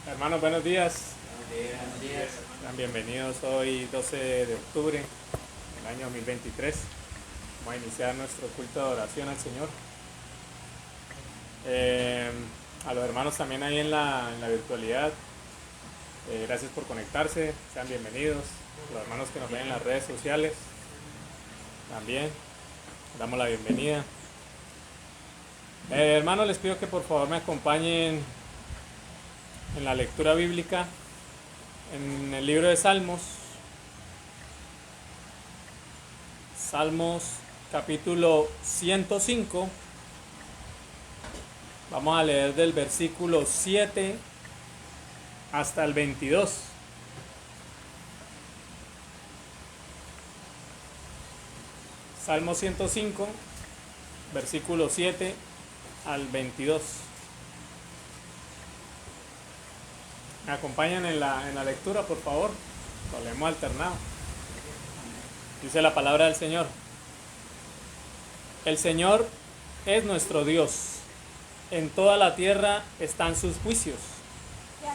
Hermanos, buenos días. Buenos días. Sean bienvenidos hoy 12 de octubre del año 2023. Vamos a iniciar nuestro culto de oración al Señor. Eh, a los hermanos también ahí en la virtualidad, gracias por conectarse, sean bienvenidos. Los hermanos que nos ven en las redes sociales, también damos la bienvenida. Hermanos, les pido que por favor me acompañen en la lectura bíblica en el libro de Salmos. Salmos capítulo 105. Vamos a leer del versículo 7 hasta el 22. Salmo 105, versículo 7 al 22. ¿Me acompañan en la lectura, por favor? Lo leemos alternado. Dice la palabra del Señor. El Señor es nuestro Dios. En toda la tierra están sus juicios.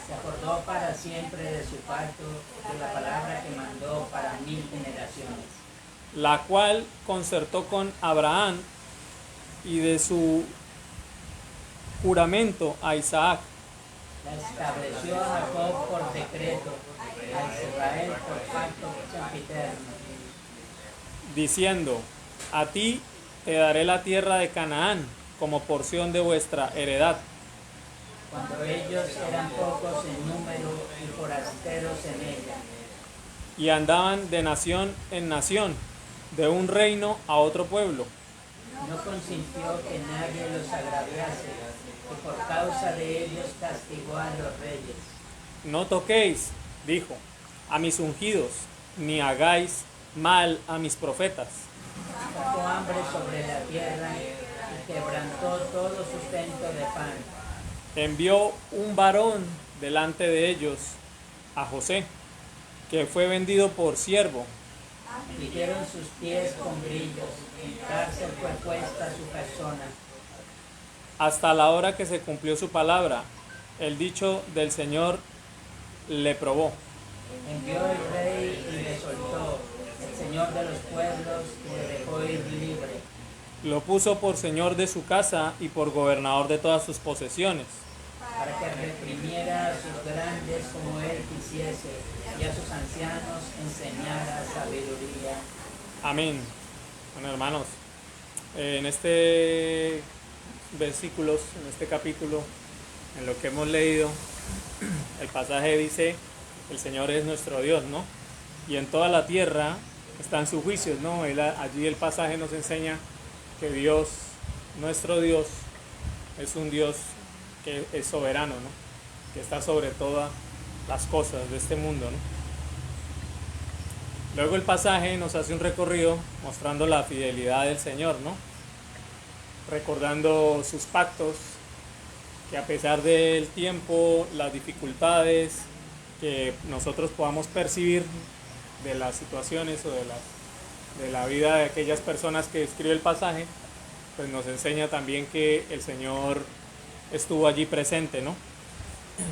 Se acordó para siempre de su pacto, de la palabra que mandó para 1000 generaciones. La cual concertó con Abraham y de su juramento a Isaac. La estableció a Jacob por decreto, a Israel por pacto sempiterno. Diciendo, a ti te daré la tierra de Canaán como porción de vuestra heredad. Cuando ellos eran pocos en número y forasteros en ella. Y andaban de nación en nación, de un reino a otro pueblo. No consintió que nadie los agraviase, y por causa de ellos castigó a los reyes. No toquéis, dijo, a mis ungidos, ni hagáis mal a mis profetas. Sacó hambre sobre la tierra y quebrantó todo sustento de pan. Envió un varón delante de ellos, a José, que fue vendido por siervo. Afligieron sus pies con grillos, en cárcel fue puesta su persona. Hasta la hora que se cumplió su palabra, el dicho del Señor le probó. Envió el rey y le soltó, el Señor de los pueblos le dejó ir libre. Lo puso por señor de su casa y por gobernador de todas sus posesiones. Para que reprimiera a sus grandes como él quisiese, y a sus ancianos enseñara sabiduría. Amén. Bueno, hermanos, en este versículos, en este capítulo, en lo que hemos leído, el pasaje dice, el Señor es nuestro Dios, ¿no? Y en toda la tierra están sus juicios, ¿no? Allí el pasaje nos enseña que Dios, nuestro Dios, es un Dios que es soberano, ¿no? Que está sobre todas las cosas de este mundo, ¿no? Luego el pasaje nos hace un recorrido mostrando la fidelidad del Señor, ¿no? Recordando sus pactos, que a pesar del tiempo, las dificultades que nosotros podamos percibir de las situaciones o de la vida de aquellas personas que escribe el pasaje, pues nos enseña también que el Señor estuvo allí presente, ¿no?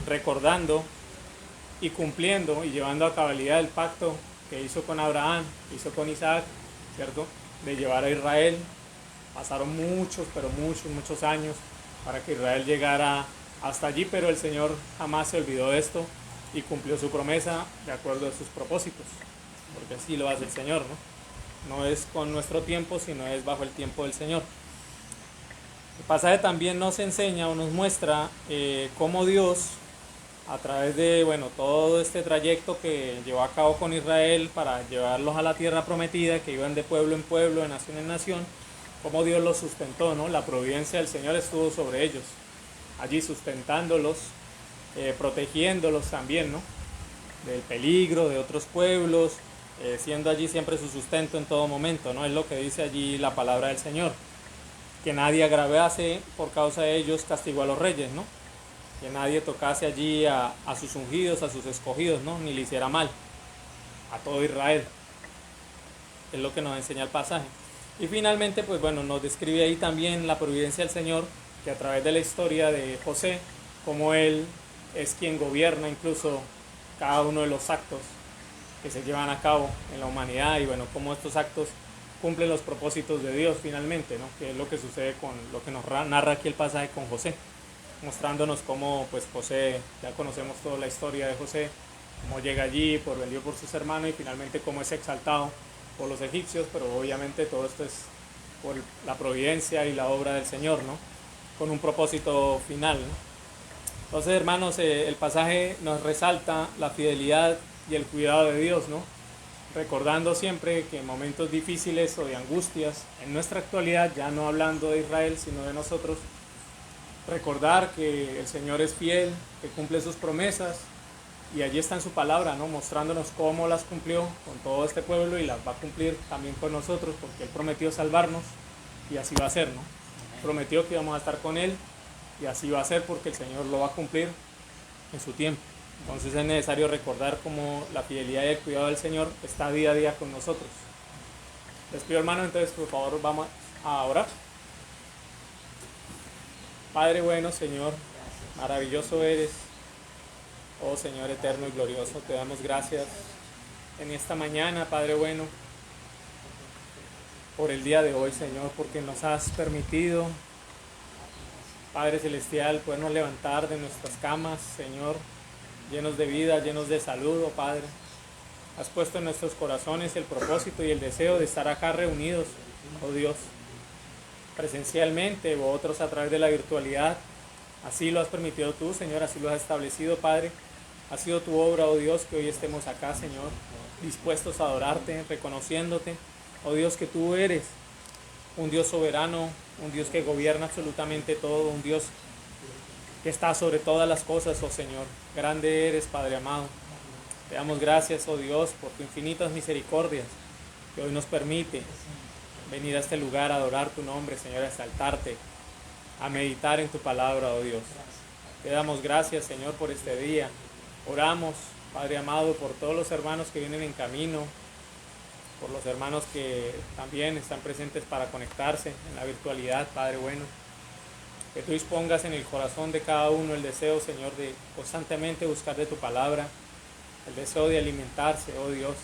Recordando y cumpliendo y llevando a cabalidad el pacto que hizo con Abraham, hizo con Isaac, ¿cierto? De llevar a Israel. Pasaron muchos, pero muchos años para que Israel llegara hasta allí, pero el Señor jamás se olvidó de esto y cumplió su promesa de acuerdo a sus propósitos, porque así lo hace el Señor, ¿no? No es con nuestro tiempo, sino es bajo el tiempo del Señor. El pasaje también nos enseña o nos muestra cómo Dios, a través de todo este trayecto que llevó a cabo con Israel para llevarlos a la tierra prometida, que iban de pueblo en pueblo, de nación en nación, cómo Dios los sustentó, ¿no? La providencia del Señor estuvo sobre ellos, allí sustentándolos, protegiéndolos también, ¿no? Del peligro de otros pueblos, siendo allí siempre su sustento en todo momento, ¿no? Es lo que dice allí la palabra del Señor. Que nadie agraviase por causa de ellos, castigó a los reyes, ¿no? Que nadie tocase allí a sus ungidos, a sus escogidos, ¿no? Ni le hiciera mal a todo Israel. Es lo que nos enseña el pasaje. Y finalmente, pues bueno, nos describe ahí también la providencia del Señor, que a través de la historia de José, como él es quien gobierna incluso cada uno de los actos que se llevan a cabo en la humanidad y bueno, cómo estos actos cumplen los propósitos de Dios finalmente, ¿no? Que es lo que sucede con lo que nos narra aquí el pasaje con José, mostrándonos cómo pues José, ya conocemos toda la historia de José, cómo llega allí, vendido por sus hermanos y finalmente cómo es exaltado por los egipcios, pero obviamente todo esto es por la providencia y la obra del Señor, ¿no? Con un propósito final, ¿no? Entonces, hermanos, el pasaje nos resalta la fidelidad y el cuidado de Dios, ¿no? Recordando siempre que en momentos difíciles o de angustias, en nuestra actualidad, ya no hablando de Israel, sino de nosotros, recordar que el Señor es fiel, que cumple sus promesas, y allí está en su palabra, ¿no? Mostrándonos cómo las cumplió con todo este pueblo y las va a cumplir también con nosotros, porque Él prometió salvarnos y así va a ser, ¿no? Prometió que íbamos a estar con Él y así va a ser porque el Señor lo va a cumplir en su tiempo. Entonces es necesario recordar cómo la fidelidad y el cuidado del Señor está día a día con nosotros. Les pido, hermano, entonces por favor vamos a orar. Padre bueno, Señor, maravilloso eres. Oh Señor eterno y glorioso, te damos gracias en esta mañana, Padre bueno, por el día de hoy, Señor, porque nos has permitido, Padre celestial, podernos levantar de nuestras camas, Señor, llenos de vida, llenos de salud, oh Padre. Has puesto en nuestros corazones el propósito y el deseo de estar acá reunidos, oh Dios, presencialmente o otros a través de la virtualidad. Así lo has permitido tú, Señor, así lo has establecido, Padre. Ha sido tu obra, oh Dios, que hoy estemos acá, Señor, dispuestos a adorarte, reconociéndote, oh Dios, que tú eres un Dios soberano, un Dios que gobierna absolutamente todo, un Dios que está sobre todas las cosas, oh Señor. Grande eres, Padre amado. Te damos gracias, oh Dios, por tu infinitas misericordias, que hoy nos permite venir a este lugar a adorar tu nombre, Señor, a exaltarte, a meditar en tu palabra, oh Dios. Te damos gracias, Señor, por este día. Oramos, Padre amado, por todos los hermanos que vienen en camino, por los hermanos que también están presentes para conectarse en la virtualidad, Padre bueno. Que tú dispongas en el corazón de cada uno el deseo, Señor, de constantemente buscar de tu palabra, el deseo de alimentarse, oh Dios,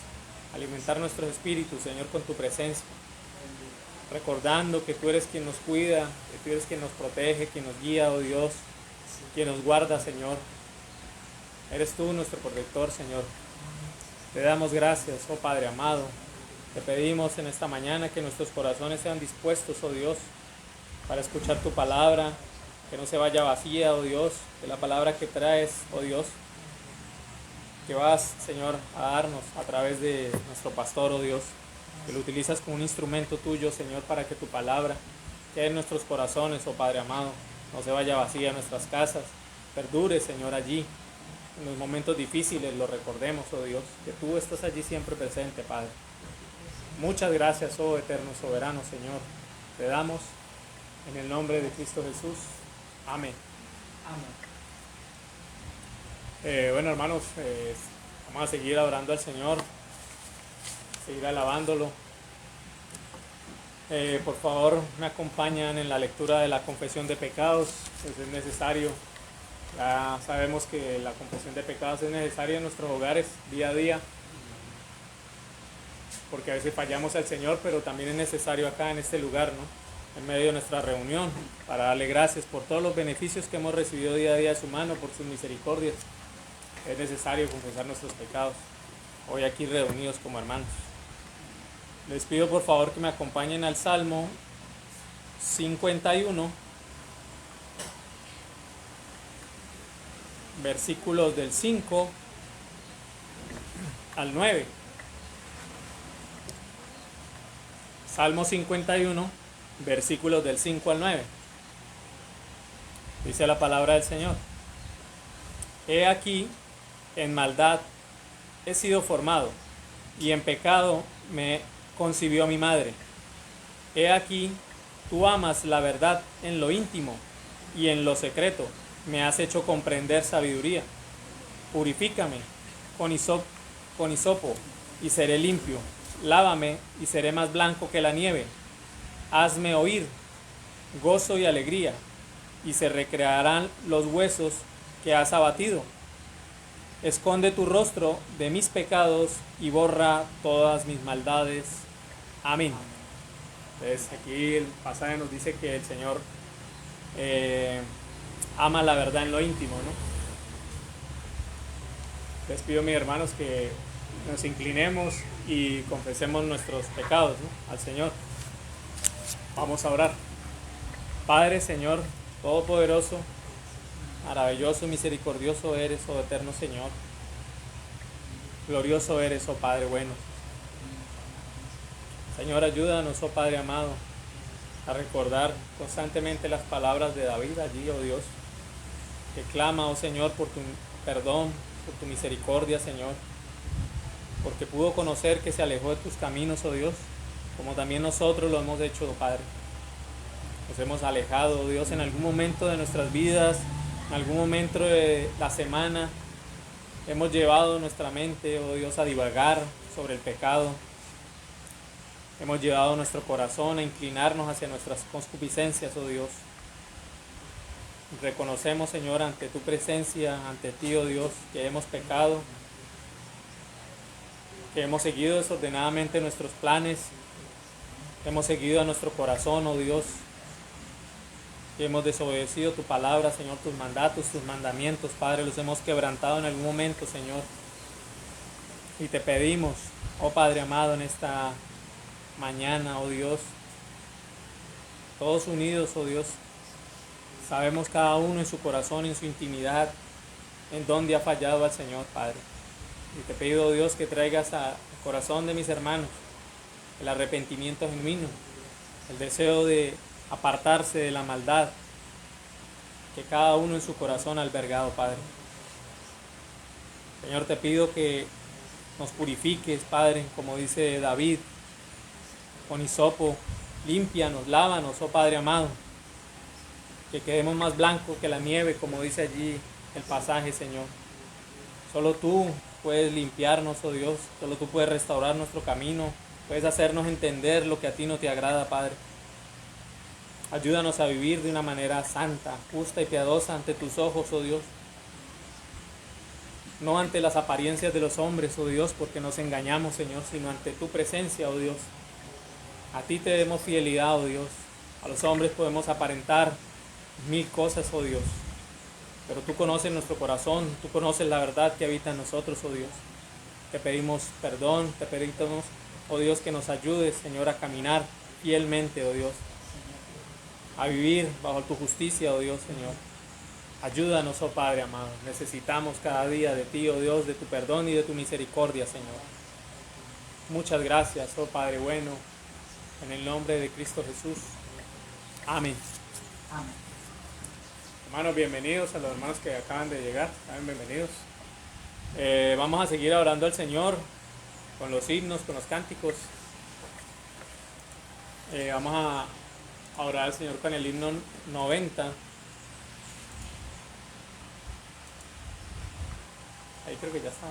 alimentar nuestros espíritus, Señor, con tu presencia. Recordando que tú eres quien nos cuida, que tú eres quien nos protege, quien nos guía, oh Dios, quien nos guarda, Señor. Eres tú nuestro protector, Señor. Te damos gracias, oh Padre amado. Te pedimos en esta mañana que nuestros corazones sean dispuestos, oh Dios, para escuchar tu palabra, que no se vaya vacía, oh Dios, de la palabra que traes, oh Dios, que vas, Señor, a darnos a través de nuestro pastor, oh Dios, que lo utilizas como un instrumento tuyo, Señor, para que tu palabra quede en nuestros corazones, oh Padre amado, no se vaya vacía en nuestras casas, perdure, Señor, allí. En los momentos difíciles lo recordemos, oh Dios, que tú estás allí siempre presente, Padre. Muchas gracias, oh eterno soberano, Señor. Te damos en el nombre de Cristo Jesús. Amén. Bueno, hermanos, vamos a seguir adorando al Señor, seguir alabándolo. Por favor, me acompañan en la lectura de la confesión de pecados, pues es necesario. Ya sabemos que la confesión de pecados es necesaria en nuestros hogares día a día, porque a veces fallamos al Señor, pero también es necesario acá en este lugar, ¿no? En medio de nuestra reunión, para darle gracias por todos los beneficios que hemos recibido día a día de su mano, por sus misericordias. Es necesario confesar nuestros pecados, hoy aquí reunidos como hermanos. Les pido por favor que me acompañen al Salmo 51, versículos del 5 al 9. Salmo 51, versículos del 5 al 9. Dice la palabra del Señor: He aquí, en maldad he sido formado, y en pecado me concibió mi madre. He aquí, tú amas la verdad en lo íntimo, y en lo secreto me has hecho comprender sabiduría. Purifícame con hisopo, y seré limpio. Lávame, y seré más blanco que la nieve. Hazme oír gozo y alegría, y se recrearán los huesos que has abatido. Esconde tu rostro de mis pecados y borra todas mis maldades. Amén. Entonces aquí el pasaje nos dice que el Señor ama la verdad en lo íntimo, ¿no? Les pido, mis hermanos, que nos inclinemos y confesemos nuestros pecados, ¿no?, al Señor. Vamos a orar. Padre, Señor, todopoderoso, maravilloso y misericordioso eres, oh eterno Señor. Glorioso eres, oh Padre bueno. Señor, ayúdanos, oh Padre amado, a recordar constantemente las palabras de David allí, oh Dios, que clama, oh Señor, por tu perdón, por tu misericordia, Señor, porque pudo conocer que se alejó de tus caminos, oh Dios, como también nosotros lo hemos hecho, oh Padre. Nos hemos alejado, oh Dios, en algún momento de nuestras vidas, en algún momento de la semana, hemos llevado nuestra mente, oh Dios, a divagar sobre el pecado. Hemos llevado nuestro corazón a inclinarnos hacia nuestras concupiscencias, oh Dios. Reconocemos, Señor, ante tu presencia, ante ti, oh Dios, que hemos pecado, que hemos seguido desordenadamente nuestros planes, hemos seguido a nuestro corazón, oh Dios, que hemos desobedecido tu palabra, Señor, tus mandatos, tus mandamientos, Padre, los hemos quebrantado en algún momento, Señor. Y te pedimos, oh Padre amado, en esta mañana, oh Dios, todos unidos, oh Dios, sabemos cada uno en su corazón, en su intimidad, en dónde ha fallado al Señor, Padre. Y te pido, oh Dios, que traigas al corazón de mis hermanos el arrepentimiento genuino, el deseo de apartarse de la maldad que cada uno en su corazón ha albergado, Padre. Señor, te pido que nos purifiques, Padre, como dice David, con hisopo, límpianos, lávanos, oh Padre amado, que quedemos más blancos que la nieve, como dice allí el pasaje, Señor. Solo tú puedes limpiarnos, oh Dios, solo tú puedes restaurar nuestro camino, puedes hacernos entender lo que a ti no te agrada, Padre. Ayúdanos a vivir de una manera santa, justa y piadosa ante tus ojos, oh Dios. No ante las apariencias de los hombres, oh Dios, porque nos engañamos, Señor, sino ante tu presencia, oh Dios. A ti te demos fidelidad, oh Dios. A los hombres podemos aparentar mil cosas, oh Dios. Pero tú conoces nuestro corazón, tú conoces la verdad que habita en nosotros, oh Dios. Te pedimos perdón, te pedimos, oh Dios, que nos ayudes, Señor, a caminar fielmente, oh Dios. A vivir bajo tu justicia, oh Dios, Señor. Ayúdanos, oh Padre amado. Necesitamos cada día de ti, oh Dios, de tu perdón y de tu misericordia, Señor. Muchas gracias, oh Padre bueno, en el nombre de Cristo Jesús. Amén. Amén. Hermanos, bienvenidos a los hermanos que acaban de llegar. Bienvenidos. Vamos a seguir orando al Señor con los himnos, con los cánticos. Vamos a orar al Señor con el himno 90. Ahí creo que ya está.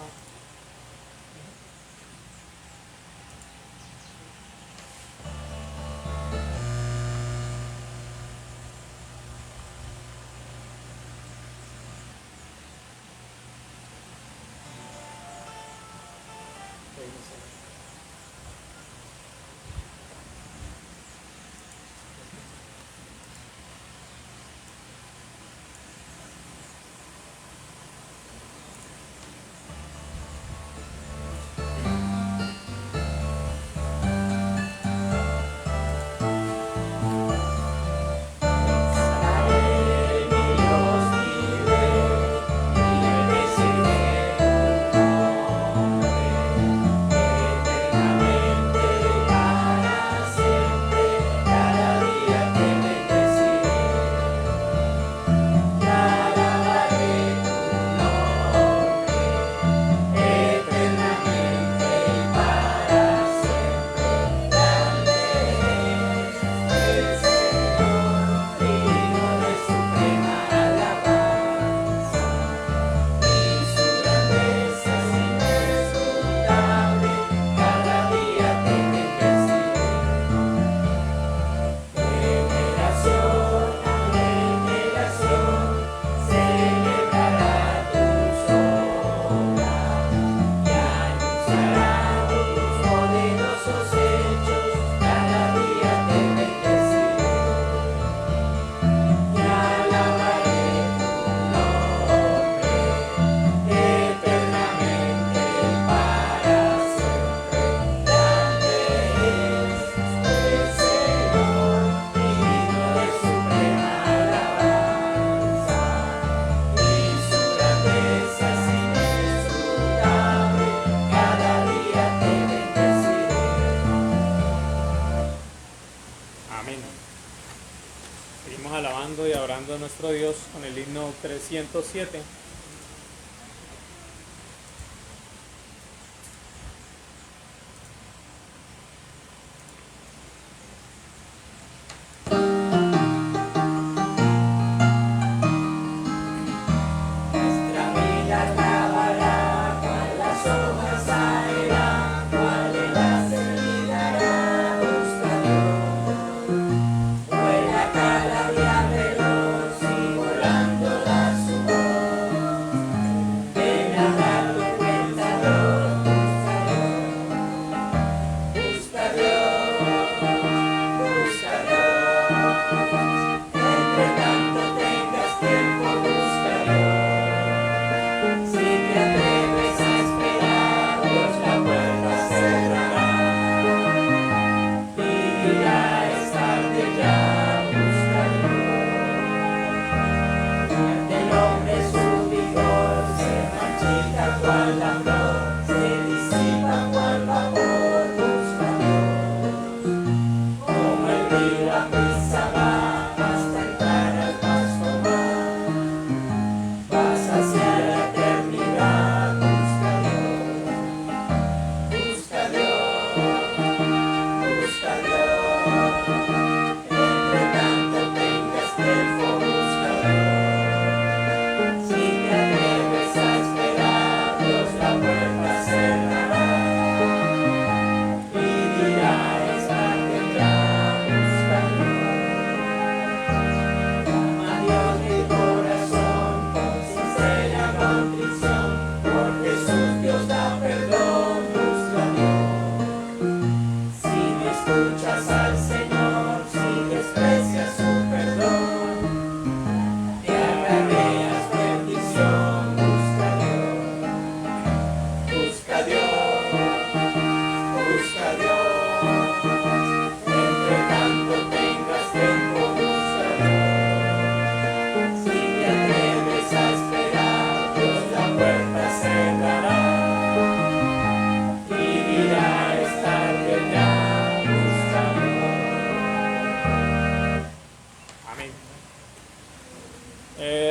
nuestro Dios con el himno 307.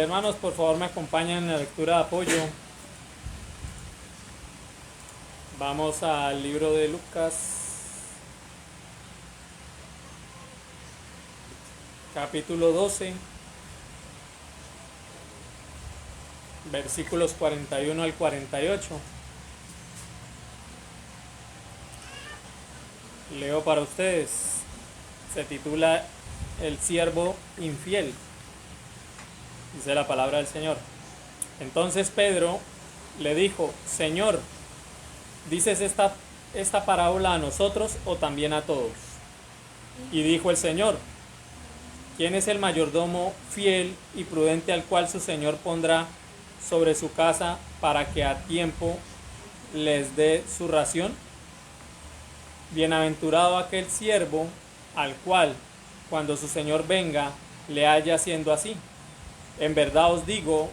Hermanos, por favor me acompañan en la lectura de apoyo. Vamos al libro de Lucas, capítulo 12, versículos 41 al 48. Leo para ustedes. Se titula El siervo infiel. Dice la palabra del Señor. Entonces Pedro le dijo: Señor, ¿dices esta parábola a nosotros o también a todos? Y dijo el Señor: ¿quién es el mayordomo fiel y prudente al cual su Señor pondrá sobre su casa para que a tiempo les dé su ración? Bienaventurado aquel siervo al cual, cuando su Señor venga, le haya haciendo así. En verdad os digo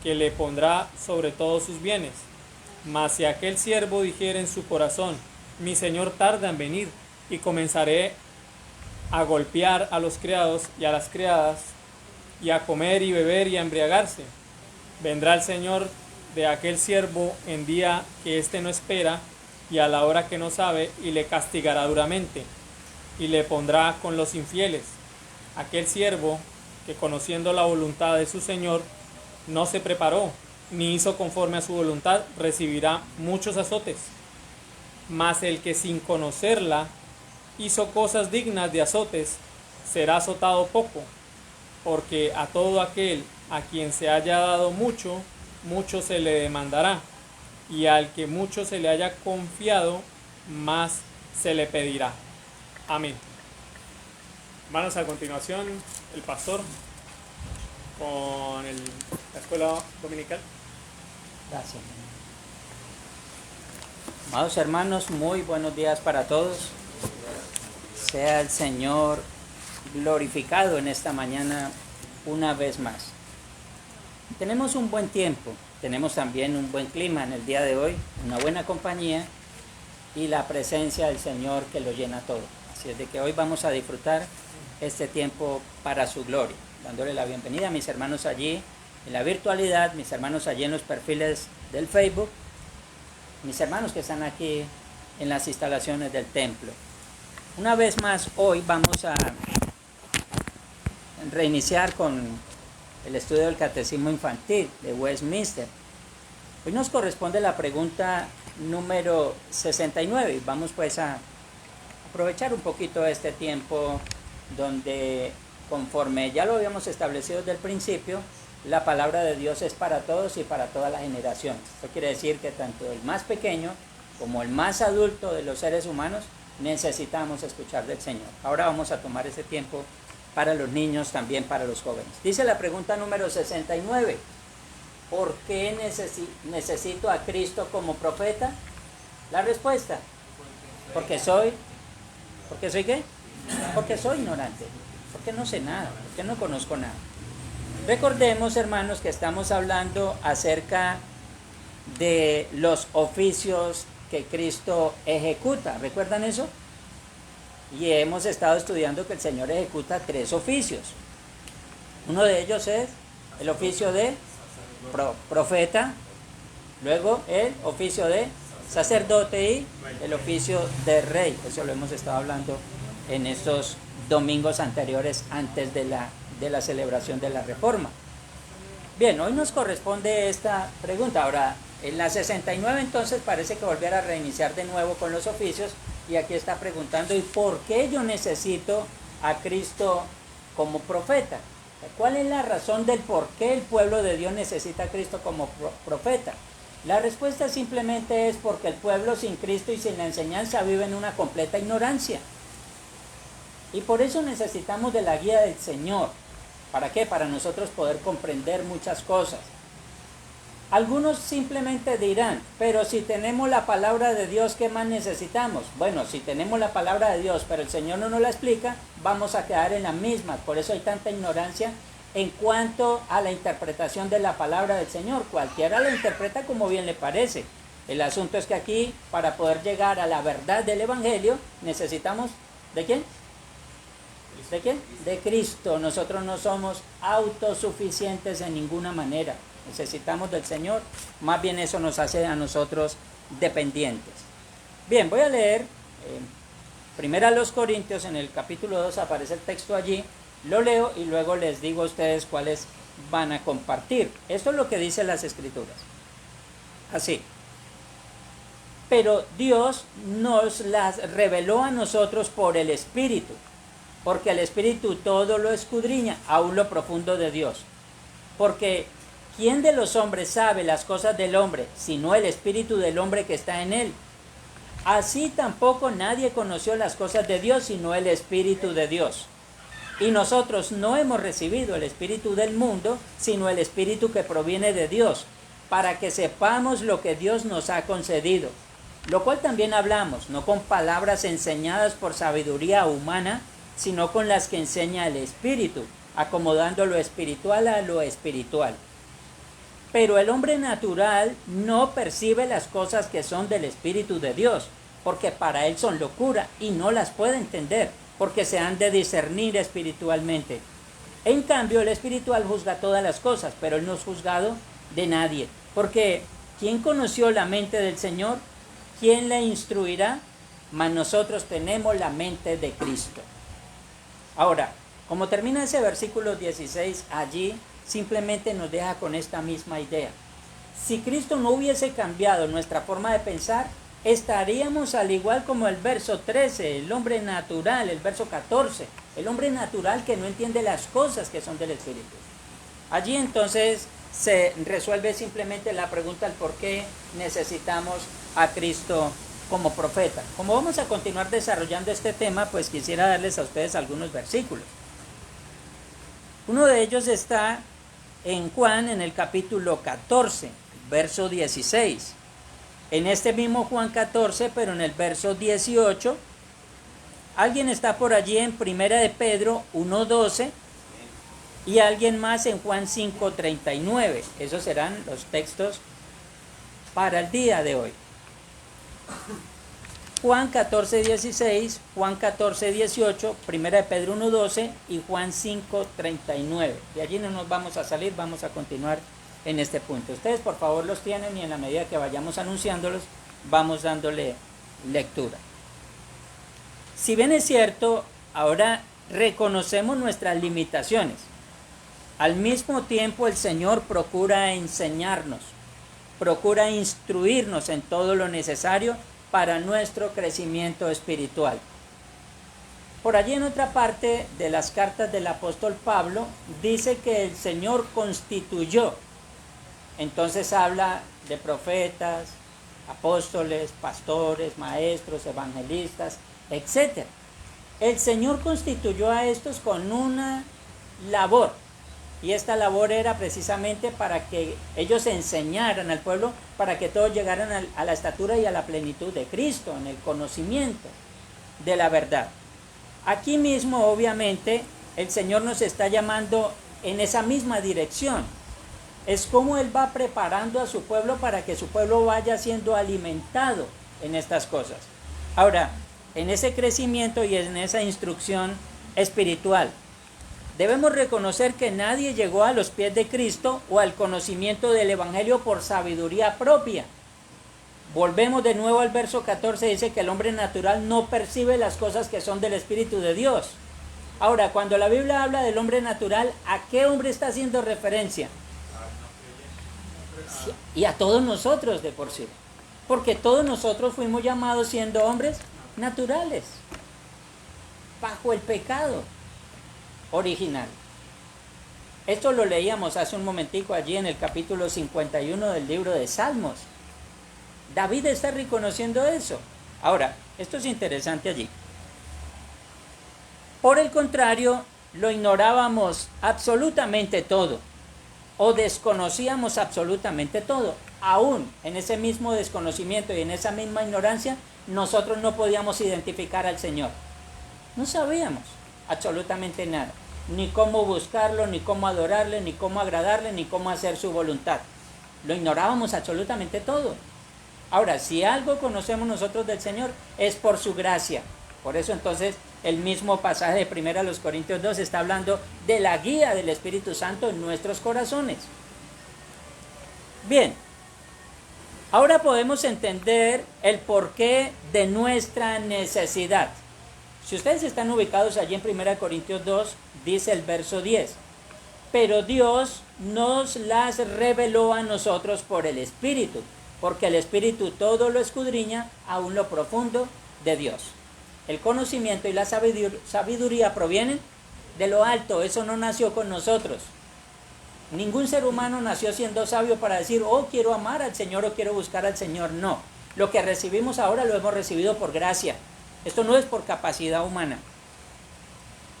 que le pondrá sobre todos sus bienes. Mas si aquel siervo dijere en su corazón: mi Señor tarda en venir, y comenzaré a golpear a los criados y a las criadas, y a comer y beber y a embriagarse, vendrá el Señor de aquel siervo en día que éste no espera y a la hora que no sabe, y le castigará duramente, y le pondrá con los infieles. Aquel siervo que, conociendo la voluntad de su Señor, no se preparó ni hizo conforme a su voluntad, recibirá muchos azotes. Mas el que sin conocerla hizo cosas dignas de azotes, será azotado poco, porque a todo aquel a quien se haya dado mucho, mucho se le demandará, y al que mucho se le haya confiado, más se le pedirá. Amén. Hermanos, a continuación, el pastor con la escuela dominical. Gracias. Amados hermanos, muy buenos días para todos. Sea el Señor glorificado en esta mañana una vez más. Tenemos un buen tiempo, tenemos también un buen clima en el día de hoy, una buena compañía y la presencia del Señor que lo llena todo. Así es de que hoy vamos a disfrutar este tiempo para su gloria, dándole la bienvenida a mis hermanos allí en la virtualidad, mis hermanos allí en los perfiles del Facebook, mis hermanos que están aquí en las instalaciones del templo. Una vez más, hoy vamos a reiniciar con el estudio del Catecismo Infantil de Westminster. Hoy nos corresponde la pregunta número 69 y vamos pues a aprovechar un poquito este tiempo donde, conforme ya lo habíamos establecido desde el principio, la palabra de Dios es para todos y para todas las generaciones. Esto quiere decir que tanto el más pequeño como el más adulto de los seres humanos necesitamos escuchar del Señor. Ahora vamos a tomar ese tiempo para los niños, también para los jóvenes. Dice la pregunta número 69. ¿Por qué necesito a Cristo como profeta? La respuesta, porque soy ¿qué? Porque soy ignorante, porque no sé nada, porque no conozco nada. Recordemos, hermanos, que estamos hablando acerca de los oficios que Cristo ejecuta. ¿Recuerdan eso? Y hemos estado estudiando que el Señor ejecuta 3 oficios. Uno de ellos es el oficio de profeta, luego el oficio de sacerdote y el oficio de rey. Eso lo hemos estado hablando en estos domingos anteriores antes de la celebración de la Reforma. Bien, hoy nos corresponde esta pregunta. Ahora, en la 69 entonces parece que volviera a reiniciar de nuevo con los oficios y aquí está preguntando: ¿y por qué yo necesito a Cristo como profeta? ¿Cuál es la razón del por qué el pueblo de Dios necesita a Cristo como profeta? La respuesta simplemente es porque el pueblo sin Cristo y sin la enseñanza vive en una completa ignorancia. Y por eso necesitamos de la guía del Señor. ¿Para qué? Para nosotros poder comprender muchas cosas. Algunos simplemente dirán: pero si tenemos la palabra de Dios, ¿qué más necesitamos? Bueno, si tenemos la palabra de Dios, pero el Señor no nos la explica, vamos a quedar en la misma. Por eso hay tanta ignorancia en cuanto a la interpretación de la palabra del Señor. Cualquiera la interpreta como bien le parece. El asunto es que aquí, para poder llegar a la verdad del Evangelio, necesitamos ¿de quién? ¿De quién? De Cristo. Nosotros no somos autosuficientes en ninguna manera. Necesitamos del Señor. Más bien eso nos hace a nosotros dependientes. Bien, voy a leer primero a los Corintios, en el capítulo 2 aparece el texto allí. Lo leo y luego les digo a ustedes cuáles van a compartir. Esto es lo que dicen las Escrituras. Así. Pero Dios nos las reveló a nosotros por el Espíritu, porque el Espíritu todo lo escudriña, aún lo profundo de Dios. Porque ¿quién de los hombres sabe las cosas del hombre, sino el Espíritu del hombre que está en él? Así tampoco nadie conoció las cosas de Dios, sino el Espíritu de Dios. Y nosotros no hemos recibido el espíritu del mundo, sino el Espíritu que proviene de Dios, para que sepamos lo que Dios nos ha concedido. Lo cual también hablamos, no con palabras enseñadas por sabiduría humana, sino con las que enseña el Espíritu, acomodando lo espiritual a lo espiritual. Pero el hombre natural no percibe las cosas que son del Espíritu de Dios, porque para él son locura y no las puede entender, porque se han de discernir espiritualmente. En cambio, el espiritual juzga todas las cosas, pero él no es juzgado de nadie. Porque ¿quién conoció la mente del Señor? ¿Quién le instruirá? Mas nosotros tenemos la mente de Cristo. Ahora, como termina ese versículo 16 allí, simplemente nos deja con esta misma idea. Si Cristo no hubiese cambiado nuestra forma de pensar, estaríamos al igual como el verso 13, el hombre natural, el verso 14, el hombre natural que no entiende las cosas que son del Espíritu. Allí entonces se resuelve simplemente la pregunta del por qué necesitamos a Cristo como profeta. Como vamos a continuar desarrollando este tema, pues quisiera darles a ustedes algunos versículos. Uno de ellos está en Juan, en el capítulo 14, verso 16. En este mismo Juan 14, pero en el verso 18, alguien está por allí en Primera de Pedro 1:12 y alguien más en Juan 5:39. Esos serán los textos para el día de hoy. Juan 14:16, Juan 14:18, Primera de Pedro 1:12 y Juan 5:39. De allí no nos vamos a salir, vamos a continuar en este punto. Ustedes por favor los tienen y en la medida que vayamos anunciándolos, vamos dándole lectura. Si bien es cierto, ahora reconocemos nuestras limitaciones. Al mismo tiempo el Señor procura enseñarnos, procura instruirnos en todo lo necesario para nuestro crecimiento espiritual. Por allí en otra parte de las cartas del apóstol Pablo dice que el Señor constituyó. Entonces habla de profetas, apóstoles, pastores, maestros, evangelistas, etc. El Señor constituyó a estos con una labor. Y esta labor era precisamente para que ellos enseñaran al pueblo, para que todos llegaran a la estatura y a la plenitud de Cristo, en el conocimiento de la verdad. Aquí mismo, obviamente, el Señor nos está llamando en esa misma dirección. Es como Él va preparando a su pueblo para que su pueblo vaya siendo alimentado en estas cosas. Ahora, en ese crecimiento y en esa instrucción espiritual, debemos reconocer que nadie llegó a los pies de Cristo o al conocimiento del Evangelio por sabiduría propia. Volvemos de nuevo al verso 14, dice que el hombre natural no percibe las cosas que son del Espíritu de Dios. Ahora, cuando la Biblia habla del hombre natural, ¿a qué hombre está haciendo referencia? Y a todos nosotros de por sí. Porque todos nosotros fuimos llamados siendo hombres naturales, bajo el pecado original. Esto lo leíamos hace un momentico allí en el capítulo 51 del libro de Salmos. David está reconociendo eso. Ahora, esto es interesante allí. Por el contrario, lo ignorábamos absolutamente todo, o desconocíamos absolutamente todo. Aún en ese mismo desconocimiento y en esa misma ignorancia, nosotros no podíamos identificar al Señor. No sabíamos absolutamente nada, ni cómo buscarlo, ni cómo adorarle, ni cómo agradarle, ni cómo hacer su voluntad. Lo ignorábamos absolutamente todo. Ahora, si algo conocemos nosotros del Señor, es por su gracia. Por eso entonces el mismo pasaje de 1 Corintios 2 está hablando de la guía del Espíritu Santo en nuestros corazones. Bien, ahora podemos entender el porqué de nuestra necesidad. Si ustedes están ubicados allí en 1 Corintios 2, dice el verso 10, pero Dios nos las reveló a nosotros por el Espíritu, porque el Espíritu todo lo escudriña, aún lo profundo de Dios. El conocimiento y la sabiduría provienen de lo alto, eso no nació con nosotros. Ningún ser humano nació siendo sabio para decir, oh, quiero amar al Señor o quiero buscar al Señor. No, lo que recibimos ahora lo hemos recibido por gracia. Esto no es por capacidad humana.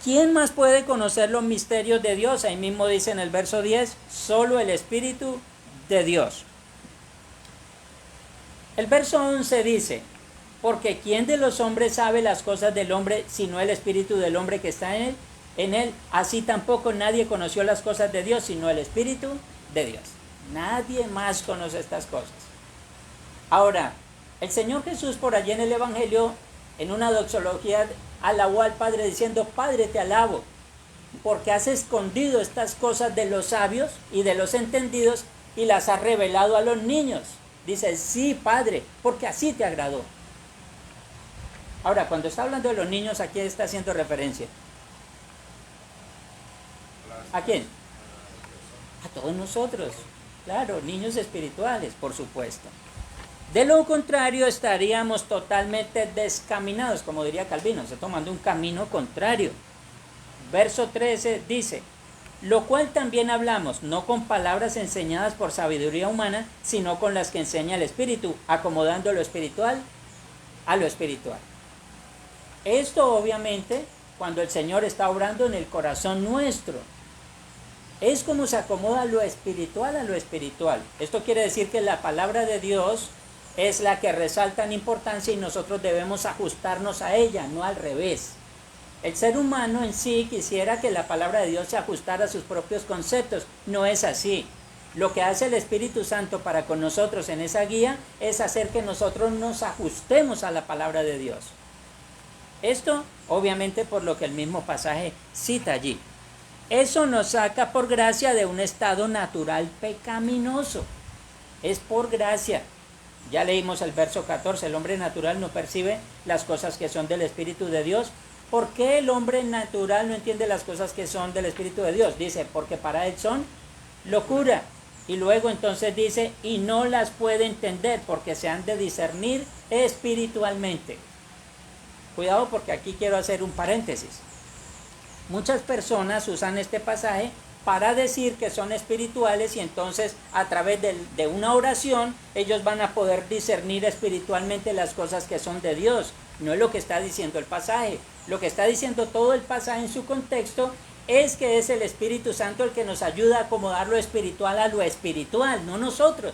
¿Quién más puede conocer los misterios de Dios? Ahí mismo dice en el verso 10, solo el Espíritu de Dios. El verso 11 dice, porque ¿quién de los hombres sabe las cosas del hombre sino el Espíritu del hombre que está en él? Así tampoco nadie conoció las cosas de Dios sino el Espíritu de Dios. Nadie más conoce estas cosas. Ahora, el Señor Jesús por allí en el Evangelio, en una doxología, alabó al Padre diciendo, Padre, te alabo, porque has escondido estas cosas de los sabios y de los entendidos y las has revelado a los niños. Dice, sí, Padre, porque así te agradó. Ahora, cuando está hablando de los niños, ¿a quién está haciendo referencia? ¿A quién? A todos nosotros. Claro, niños espirituales, por supuesto. De lo contrario, estaríamos totalmente descaminados, como diría Calvino, está tomando un camino contrario. Verso 13 dice, lo cual también hablamos, no con palabras enseñadas por sabiduría humana, sino con las que enseña el Espíritu, acomodando lo espiritual a lo espiritual. Esto obviamente, cuando el Señor está obrando en el corazón nuestro, es como se acomoda lo espiritual a lo espiritual. Esto quiere decir que la palabra de Dios es la que resalta en importancia y nosotros debemos ajustarnos a ella, no al revés. El ser humano en sí quisiera que la palabra de Dios se ajustara a sus propios conceptos. No es así. Lo que hace el Espíritu Santo para con nosotros en esa guía es hacer que nosotros nos ajustemos a la palabra de Dios. Esto, obviamente, por lo que el mismo pasaje cita allí. Eso nos saca por gracia de un estado natural pecaminoso. Es por gracia. Ya leímos el verso 14, el hombre natural no percibe las cosas que son del Espíritu de Dios. ¿Por qué el hombre natural no entiende las cosas que son del Espíritu de Dios? Dice, porque para él son locura. Y luego entonces dice, y no las puede entender porque se han de discernir espiritualmente. Cuidado porque aquí quiero hacer un paréntesis. Muchas personas usan este pasaje para decir que son espirituales y entonces a través de una oración ellos van a poder discernir espiritualmente las cosas que son de Dios. No es lo que está diciendo el pasaje. Lo que está diciendo todo el pasaje en su contexto es que es el Espíritu Santo el que nos ayuda a acomodar lo espiritual a lo espiritual, no nosotros.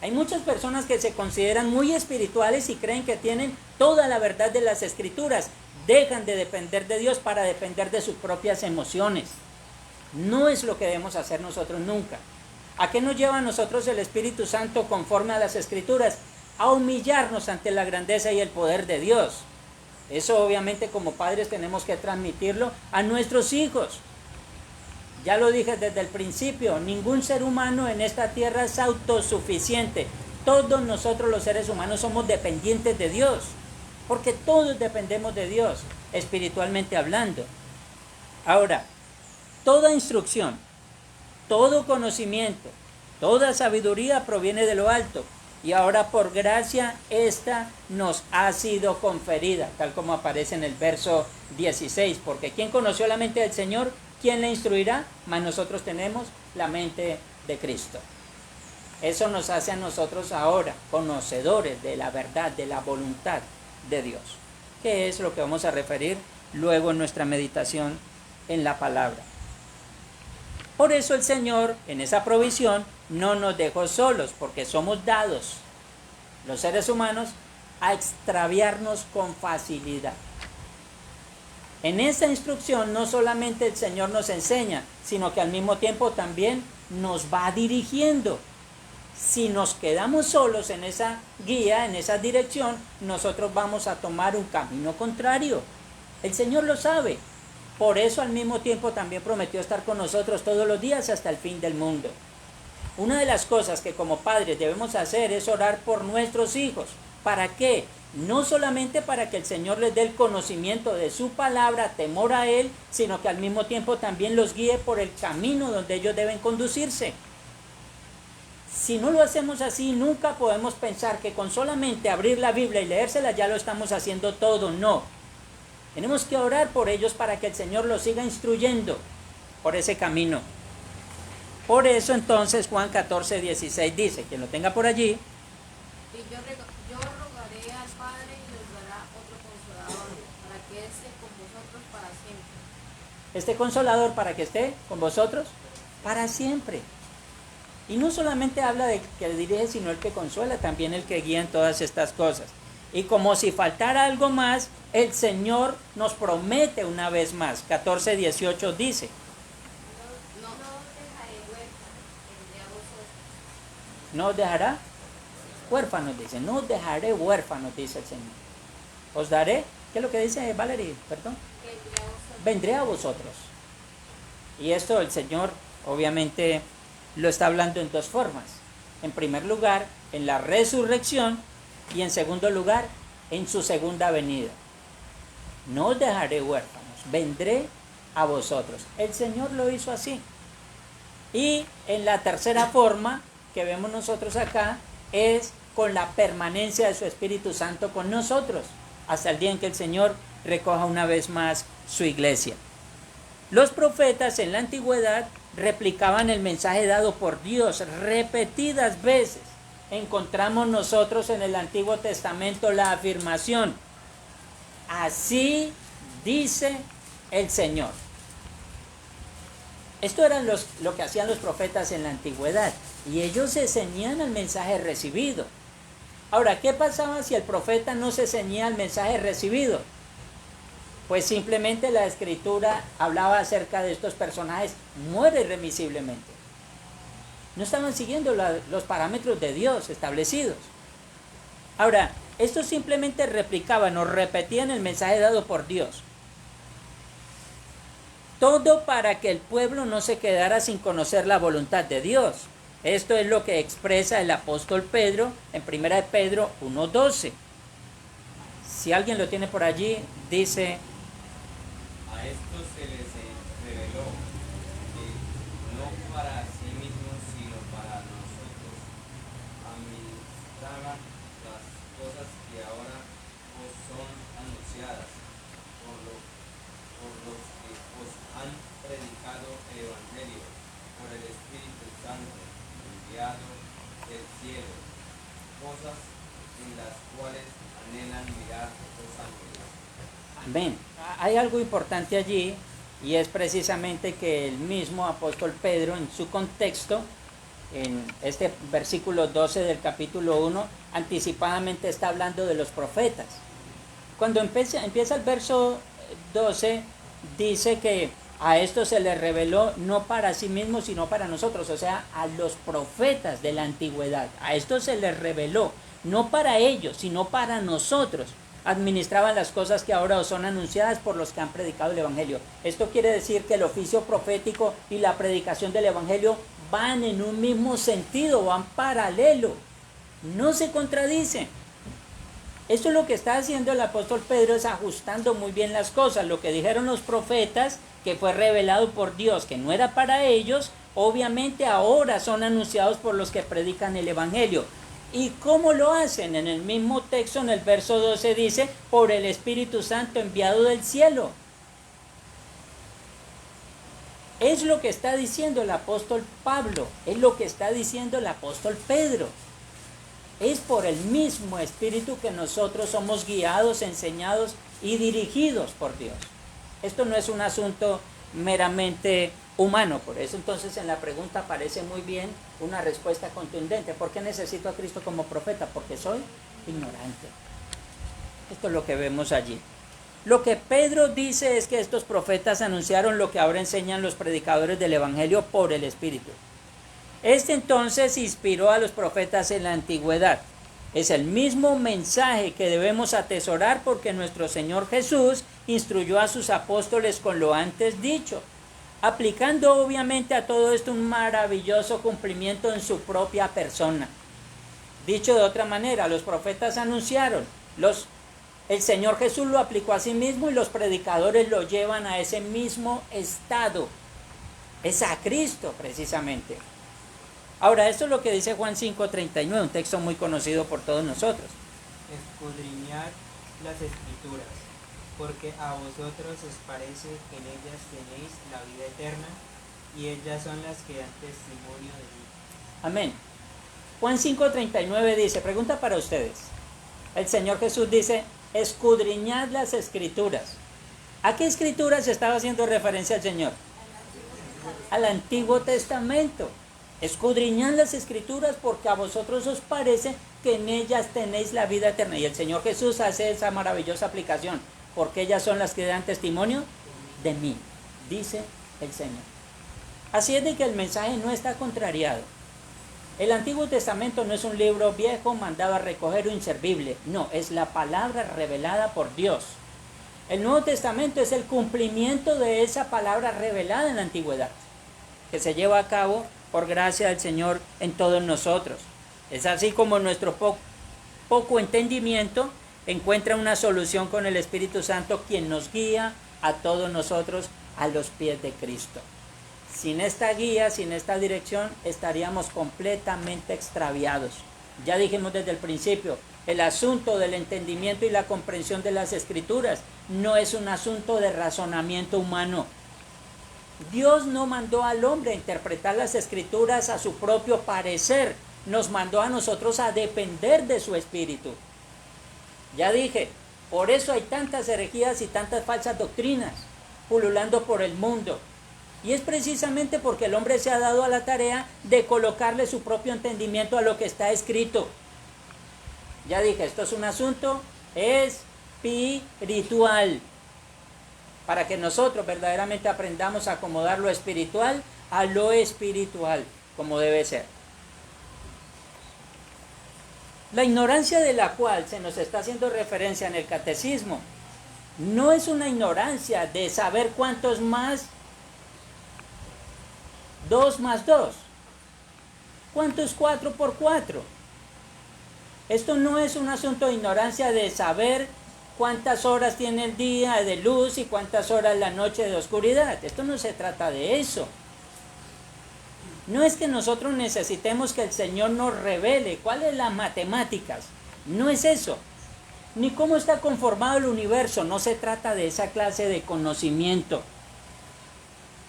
Hay muchas personas que se consideran muy espirituales y creen que tienen toda la verdad de las Escrituras. Dejan de depender de Dios para depender de sus propias emociones. No es lo que debemos hacer nosotros nunca. ¿A qué nos lleva a nosotros el Espíritu Santo conforme a las Escrituras? A humillarnos ante la grandeza y el poder de Dios. Eso obviamente como padres tenemos que transmitirlo a nuestros hijos. Ya lo dije desde el principio, ningún ser humano en esta tierra es autosuficiente. Todos nosotros los seres humanos somos dependientes de Dios, porque todos dependemos de Dios, espiritualmente hablando. Ahora, toda instrucción, todo conocimiento, toda sabiduría proviene de lo alto. Y ahora por gracia esta nos ha sido conferida, tal como aparece en el verso 16. Porque ¿quién conoció la mente del Señor? ¿Quién le instruirá? Mas nosotros tenemos la mente de Cristo. Eso nos hace a nosotros ahora conocedores de la verdad, de la voluntad de Dios. ¿Qué es lo que vamos a referir luego en nuestra meditación en la palabra? Por eso el Señor, en esa provisión, no nos dejó solos, porque somos dados, los seres humanos, a extraviarnos con facilidad. En esa instrucción no solamente el Señor nos enseña, sino que al mismo tiempo también nos va dirigiendo. Si nos quedamos solos en esa guía, en esa dirección, nosotros vamos a tomar un camino contrario. El Señor lo sabe. Por eso al mismo tiempo también prometió estar con nosotros todos los días hasta el fin del mundo. Una de las cosas que como padres debemos hacer es orar por nuestros hijos. ¿Para qué? No solamente para que el Señor les dé el conocimiento de su palabra, temor a Él, sino que al mismo tiempo también los guíe por el camino donde ellos deben conducirse. Si no lo hacemos así, nunca podemos pensar que con solamente abrir la Biblia y leérsela ya lo estamos haciendo todo. No. Tenemos que orar por ellos para que el Señor los siga instruyendo por ese camino. Por eso entonces Juan 14, 16 dice, quien lo tenga por allí. Y yo rogaré al Padre y os dará otro consolador para que esté con vosotros para siempre. Este consolador para que esté con vosotros para siempre. Y no solamente habla de que dirige, sino el que consuela, también el que guía en todas estas cosas. Y como si faltara algo más, el Señor nos promete una vez más. 14, 18 dice. No dejaré huérfanos, vendré a vosotros. ¿No os dejará? Huérfanos, dice. No os dejaré huérfanos, dice el Señor. Os daré. ¿Qué es lo que dice Valerie? Perdón. Vendré a vosotros. Y esto el Señor obviamente lo está hablando en dos formas. En primer lugar, en la resurrección. Y en segundo lugar, en su segunda venida. No os dejaré huérfanos, vendré a vosotros. El Señor lo hizo así. Y en la tercera forma que vemos nosotros acá es con la permanencia de su Espíritu Santo con nosotros, hasta el día en que el Señor recoja una vez más su iglesia. Los profetas en la antigüedad replicaban el mensaje dado por Dios repetidas veces. Encontramos nosotros en el Antiguo Testamento la afirmación, así dice el Señor. Esto era lo que hacían los profetas en la antigüedad, y ellos se ceñían al mensaje recibido. Ahora, ¿qué pasaba si el profeta no se ceñía al mensaje recibido? Pues simplemente la Escritura hablaba acerca de estos personajes, muere irremisiblemente. No estaban siguiendo los parámetros de Dios establecidos. Ahora, estos simplemente replicaban o repetían el mensaje dado por Dios. Todo para que el pueblo no se quedara sin conocer la voluntad de Dios. Esto es lo que expresa el apóstol Pedro en 1 de Pedro 1:12. Si alguien lo tiene por allí, dice: A esto se les reveló que no para sí mismos, sino para nosotros, administraban las cosas que ahora os son anunciadas por los que os han predicado el Evangelio por el Espíritu Santo enviado del cielo, cosas en las cuales anhelan mirar los ángeles. amén. Hay algo importante allí, y es precisamente que el mismo apóstol Pedro, en su contexto, en este versículo 12 del capítulo 1, anticipadamente está hablando de los profetas. Cuando empieza el verso 12, dice que a esto se les reveló no para sí mismos, sino para nosotros, o sea, a los profetas de la antigüedad. A esto se les reveló, no para ellos, sino para nosotros. Administraban las cosas que ahora os son anunciadas por los que han predicado el Evangelio. Esto quiere decir que el oficio profético y la predicación del Evangelio van en un mismo sentido, van paralelo, no se contradicen. Esto es lo que está haciendo el apóstol Pedro, es ajustando muy bien las cosas. Lo que dijeron los profetas, que fue revelado por Dios, que no era para ellos, obviamente ahora son anunciados por los que predican el Evangelio. ¿Y cómo lo hacen? En el mismo texto, en el verso 12 dice: por el Espíritu Santo enviado del cielo. Es lo que está diciendo el apóstol Pablo, es lo que está diciendo el apóstol Pedro. Es por el mismo Espíritu que nosotros somos guiados, enseñados y dirigidos por Dios. Esto no es un asunto meramente humano. Por eso entonces en la pregunta aparece muy bien una respuesta contundente. ¿Por qué necesito a Cristo como profeta? Porque soy ignorante. Esto es lo que vemos allí. Lo que Pedro dice es que estos profetas anunciaron lo que ahora enseñan los predicadores del Evangelio por el Espíritu. Este entonces inspiró a los profetas en la antigüedad. Es el mismo mensaje que debemos atesorar, porque nuestro Señor Jesús instruyó a sus apóstoles con lo antes dicho, aplicando obviamente a todo esto un maravilloso cumplimiento en su propia persona. Dicho de otra manera, los profetas anunciaron, el Señor Jesús lo aplicó a sí mismo y los predicadores lo llevan a ese mismo estado. Es a Cristo precisamente. Ahora, esto es lo que dice Juan 5:39, un texto muy conocido por todos nosotros. Escudriñad las Escrituras, porque a vosotros os parece que en ellas tenéis la vida eterna, y ellas son las que dan testimonio de mí. Amén. Juan 5:39 dice, pregunta para ustedes. El Señor Jesús dice: escudriñad las Escrituras. ¿A qué Escrituras estaba haciendo referencia el Señor? Al Antiguo Testamento. Escudriñad las Escrituras, porque a vosotros os parece que en ellas tenéis la vida eterna. Y el Señor Jesús hace esa maravillosa aplicación, porque ellas son las que dan testimonio de mí, dice el Señor. Así es de que el mensaje no está contrariado. El Antiguo Testamento no es un libro viejo mandado a recoger o inservible. No, es la palabra revelada por Dios. El Nuevo Testamento es el cumplimiento de esa palabra revelada en la antigüedad, que se lleva a cabo por gracia del Señor en todos nosotros. Es así como nuestro poco entendimiento encuentra una solución con el Espíritu Santo, quien nos guía a todos nosotros a los pies de Cristo. Sin esta guía, sin esta dirección, estaríamos completamente extraviados. Ya dijimos desde el principio, el asunto del entendimiento y la comprensión de las Escrituras no es un asunto de razonamiento humano. Dios no mandó al hombre a interpretar las Escrituras a su propio parecer, nos mandó a nosotros a depender de su Espíritu. Ya dije, por eso hay tantas herejías y tantas falsas doctrinas pululando por el mundo. Y es precisamente porque el hombre se ha dado a la tarea de colocarle su propio entendimiento a lo que está escrito. Ya dije, esto es un asunto espiritual. Para que nosotros verdaderamente aprendamos a acomodar lo espiritual a lo espiritual. como debe ser. La ignorancia de la cual se nos está haciendo referencia en el catecismo no es una ignorancia de saber cuántos más 2 más 2. ¿Cuánto es 4 por 4? Esto no es un asunto de ignorancia de saber cuántas horas tiene el día de luz y cuántas horas la noche de oscuridad. Esto no se trata de eso. No es que nosotros necesitemos que el Señor nos revele cuáles son las matemáticas. No es eso. Ni cómo está conformado el universo. No se trata de esa clase de conocimiento.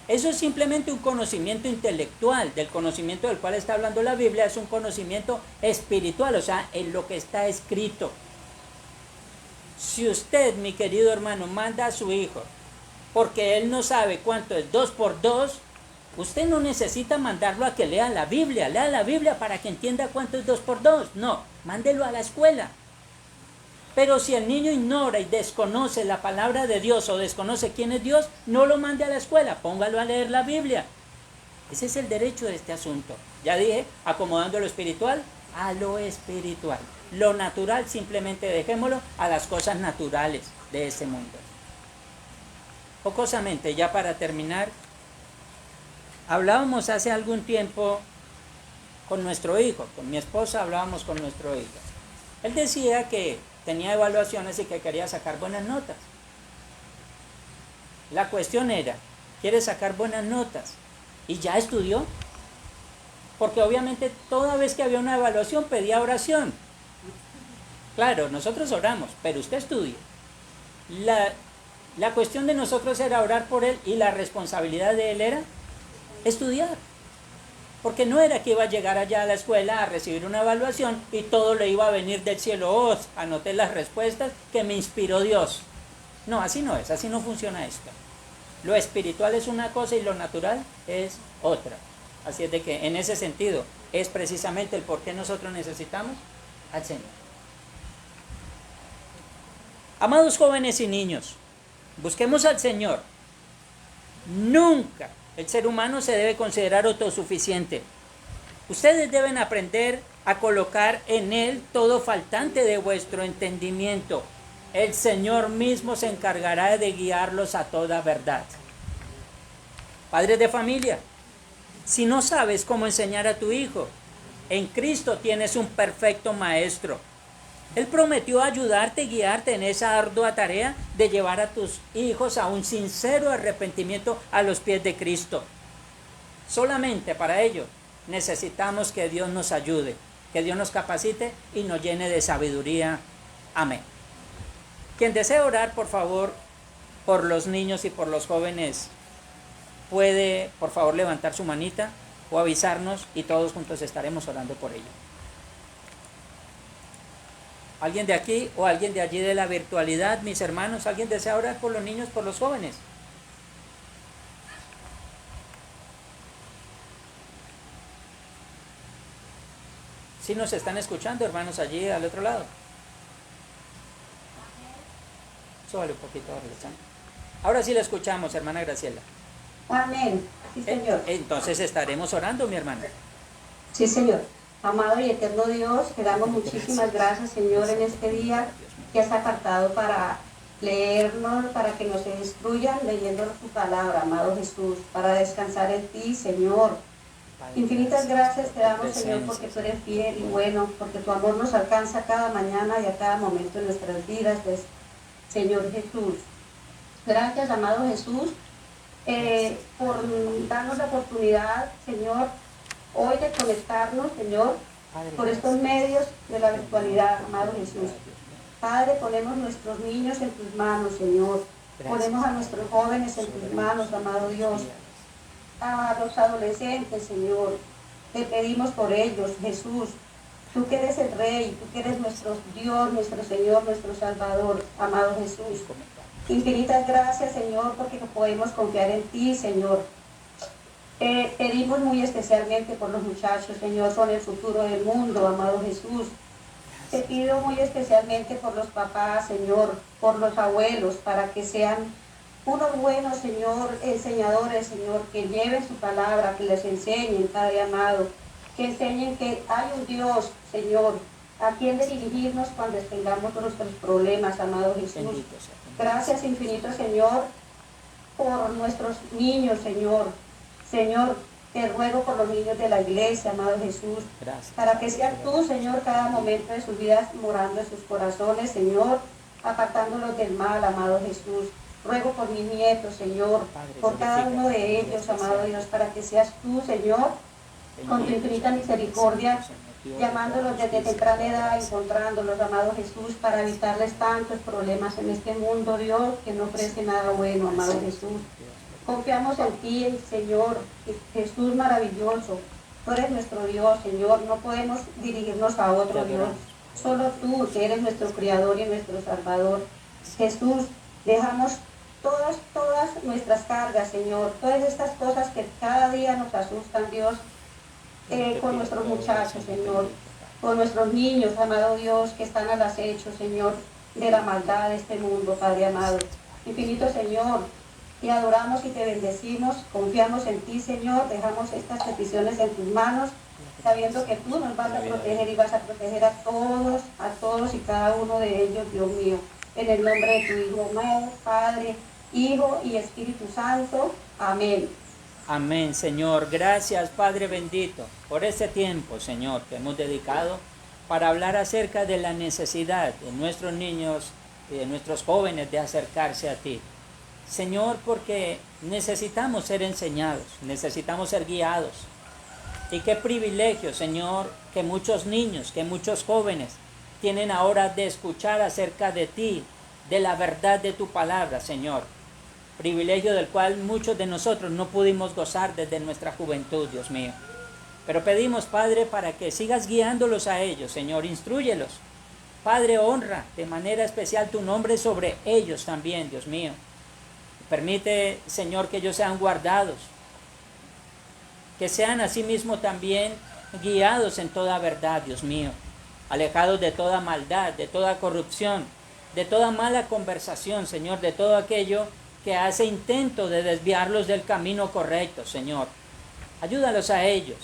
Eso es simplemente un conocimiento intelectual. Del conocimiento del cual está hablando la Biblia es un conocimiento espiritual, o sea, en lo que está escrito. Si usted, mi querido hermano, manda a su hijo porque él no sabe cuánto es 2 por 2, usted no necesita mandarlo a que lea la Biblia para que entienda cuánto es 2 por 2. No, mándelo a la escuela. Pero si el niño ignora y desconoce la palabra de Dios o desconoce quién es Dios, no lo mande a la escuela, póngalo a leer la Biblia. Ese es el derecho de este asunto. Ya dije, acomodando lo espiritual a lo espiritual. Lo natural simplemente dejémoslo a las cosas naturales de este mundo. Jocosamente, ya para terminar, hablábamos hace algún tiempo con nuestro hijo, con mi esposa hablábamos con nuestro hijo. Él decía que tenía evaluaciones y que quería sacar buenas notas. La cuestión era, ¿quiere sacar buenas notas? ¿Y ya estudió? Porque obviamente toda vez que había una evaluación pedía oración. Claro, nosotros oramos, pero usted estudia. La cuestión de nosotros era orar por él y la responsabilidad de él era estudiar. Porque no era que iba a llegar allá a la escuela a recibir una evaluación y todo le iba a venir del cielo. Oh, anoté las respuestas que me inspiró Dios. No, así no es, así no funciona esto. Lo espiritual es una cosa y lo natural es otra. Así es de que en ese sentido es precisamente el por qué nosotros necesitamos al Señor. Amados jóvenes y niños, busquemos al Señor. Nunca el ser humano se debe considerar autosuficiente. Ustedes deben aprender a colocar en Él todo faltante de vuestro entendimiento. El Señor mismo se encargará de guiarlos a toda verdad. Padres de familia, si no sabes cómo enseñar a tu hijo, en Cristo tienes un perfecto maestro. Él prometió ayudarte y guiarte en esa ardua tarea de llevar a tus hijos a un sincero arrepentimiento a los pies de Cristo. Solamente para ello necesitamos que Dios nos ayude, que Dios nos capacite y nos llene de sabiduría. Amén. Quien desee orar, por favor, por los niños y por los jóvenes, puede, por favor, levantar su manita o avisarnos y todos juntos estaremos orando por ello. ¿Alguien de aquí o alguien de allí de la virtualidad, mis hermanos? ¿Alguien desea orar por los niños, por los jóvenes? ¿Sí nos están escuchando, hermanos, allí al otro lado? Súbale un poquito, Alexandra. Ahora sí la escuchamos, hermana Graciela. Amén. Sí, Señor. Entonces estaremos orando, mi hermana. Sí, Señor. Amado y eterno Dios, te damos muchísimas gracias, Señor, en este día que has apartado para leernos, para que nos instruyan leyendo tu palabra, amado Jesús, para descansar en ti, Señor. Infinitas gracias te damos, Señor, porque tú eres fiel y bueno, porque tu amor nos alcanza cada mañana y a cada momento de nuestras vidas, pues, Señor Jesús. Gracias, amado Jesús, por darnos la oportunidad, Señor, hoy de conectarnos, Señor, por estos medios de la virtualidad, amado Jesús. Padre, ponemos nuestros niños en tus manos, Señor. Ponemos a nuestros jóvenes en tus manos, amado Dios. A los adolescentes, Señor. Te pedimos por ellos, Jesús. Tú que eres el Rey, tú que eres nuestro Dios, nuestro Señor, nuestro Salvador, amado Jesús. Infinitas gracias, Señor, porque podemos confiar en ti, Señor. Pedimos muy especialmente por los muchachos, Señor, son el futuro del mundo, amado Jesús. Te pido muy especialmente por los papás, Señor, por los abuelos, para que sean unos buenos, Señor, enseñadores, Señor, que lleven su palabra, que les enseñen, Padre amado, que enseñen que hay un Dios, Señor, a quien dirigirnos cuando tengamos nuestros problemas, amado Jesús. Bendito sea tu nombre. Gracias infinito, Señor, por nuestros niños, Señor. Señor, te ruego por los niños de la iglesia, amado Jesús, Gracias. para que seas tú, Señor, cada momento de sus vidas morando en sus corazones, Señor, apartándolos del mal, amado Jesús. Ruego por mis nietos, Señor, por cada uno de ellos, amado Dios, para que seas tú, Señor, con tu infinita misericordia, llamándolos desde temprana edad, encontrándolos, amado Jesús, para evitarles tantos problemas en este mundo, Dios, que no ofrece nada bueno, amado Jesús. Confiamos en ti, Señor, Jesús maravilloso. Tú eres nuestro Dios, Señor. No podemos dirigirnos a otro Dios. Solo tú, que eres nuestro Creador y nuestro Salvador. Jesús, dejamos todas nuestras cargas, Señor. Todas estas cosas que cada día nos asustan, Dios, con nuestros muchachos, Señor. Con nuestros niños, amado Dios, que están al acecho, Señor, de la maldad de este mundo, Padre amado. Infinito Señor, te adoramos y te bendecimos, confiamos en ti, Señor, dejamos estas peticiones en tus manos, sabiendo que tú nos vas a proteger y vas a proteger a todos y cada uno de ellos, Dios mío. En el nombre de tu Hijo amado, Padre, Hijo y Espíritu Santo. Amén. Amén, Señor. Gracias, Padre bendito, por este tiempo, Señor, que hemos dedicado para hablar acerca de la necesidad de nuestros niños y de nuestros jóvenes de acercarse a ti. Señor, porque necesitamos ser enseñados, necesitamos ser guiados. Y qué privilegio, Señor, que muchos niños, que muchos jóvenes tienen ahora de escuchar acerca de ti, de la verdad de tu palabra, Señor. Privilegio del cual muchos de nosotros no pudimos gozar desde nuestra juventud, Dios mío. Pero pedimos, Padre, para que sigas guiándolos a ellos, Señor, instrúyelos. Padre, honra de manera especial tu nombre sobre ellos también, Dios mío. Permite, Señor, que ellos sean guardados, que sean asimismo también guiados en toda verdad, Dios mío, alejados de toda maldad, de toda corrupción, de toda mala conversación, Señor, de todo aquello que hace intento de desviarlos del camino correcto, Señor. Ayúdalos a ellos,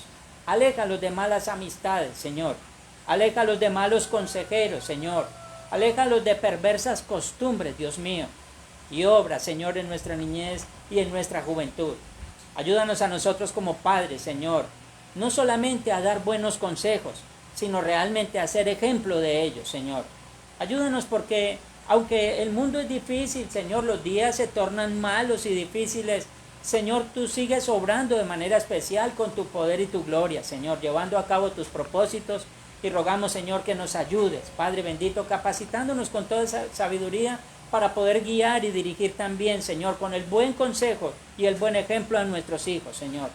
aléjalos de malas amistades, Señor, aléjalos de malos consejeros, Señor, aléjalos de perversas costumbres, Dios mío, y obra, Señor, en nuestra niñez y en nuestra juventud. Ayúdanos a nosotros como padres, Señor, no solamente a dar buenos consejos, sino realmente a ser ejemplo de ellos, Señor. Ayúdanos porque, aunque el mundo es difícil, Señor, los días se tornan malos y difíciles, Señor, tú sigues obrando de manera especial con tu poder y tu gloria, Señor, llevando a cabo tus propósitos, y rogamos, Señor, que nos ayudes, Padre bendito, capacitándonos con toda esa sabiduría para poder guiar y dirigir también, Señor, con el buen consejo y el buen ejemplo a nuestros hijos, Señor.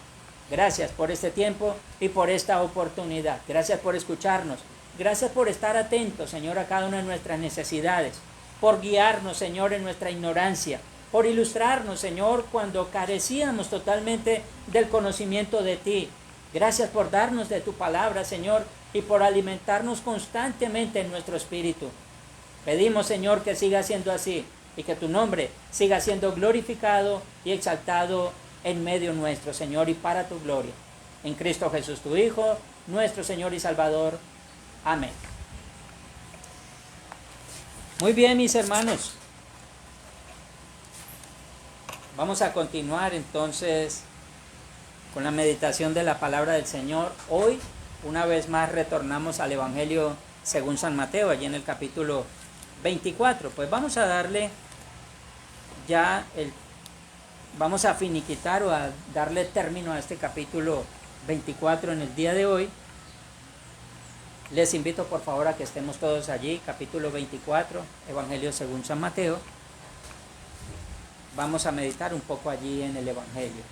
Gracias por este tiempo y por esta oportunidad. Gracias por escucharnos. Gracias por estar atentos, Señor, a cada una de nuestras necesidades. Por guiarnos, Señor, en nuestra ignorancia. Por ilustrarnos, Señor, cuando carecíamos totalmente del conocimiento de ti. Gracias por darnos de tu palabra, Señor, y por alimentarnos constantemente en nuestro espíritu. Pedimos, Señor, que siga siendo así y que tu nombre siga siendo glorificado y exaltado en medio nuestro, Señor, y para tu gloria. En Cristo Jesús, tu Hijo, nuestro Señor y Salvador. Amén. Muy bien, mis hermanos. Vamos a continuar entonces con la meditación de la palabra del Señor. Hoy, una vez más, retornamos al Evangelio según San Mateo, allí en el capítulo 24. Pues vamos a darle ya vamos a finiquitar o a darle término a este capítulo 24 en el día de hoy. Les invito por favor a que estemos todos allí, capítulo 24, Evangelio según San Mateo. Vamos a meditar un poco allí en el Evangelio.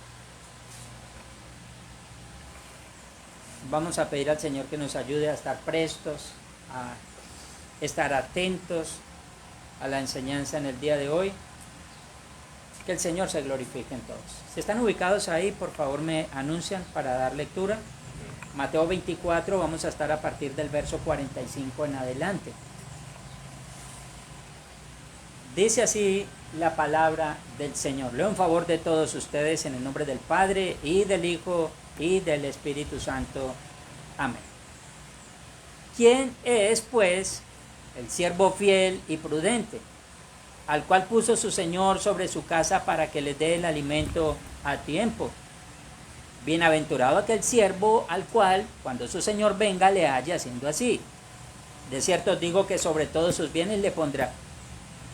Vamos a pedir al Señor que nos ayude a estar prestos, a estar atentos a la enseñanza en el día de hoy. Que el Señor se glorifique en todos. Si están ubicados ahí, por favor me anuncian para dar lectura. Mateo 24, vamos a estar a partir del verso 45 en adelante. Dice así la palabra del Señor. Leo en favor de todos ustedes en el nombre del Padre y del Hijo y del Espíritu Santo. Amén. ¿Quién es, pues, el siervo fiel y prudente, al cual puso su Señor sobre su casa para que le dé el alimento a tiempo? Bienaventurado aquel siervo al cual, cuando su Señor venga, le haya haciendo así. De cierto os digo que sobre todos sus bienes le pondrá.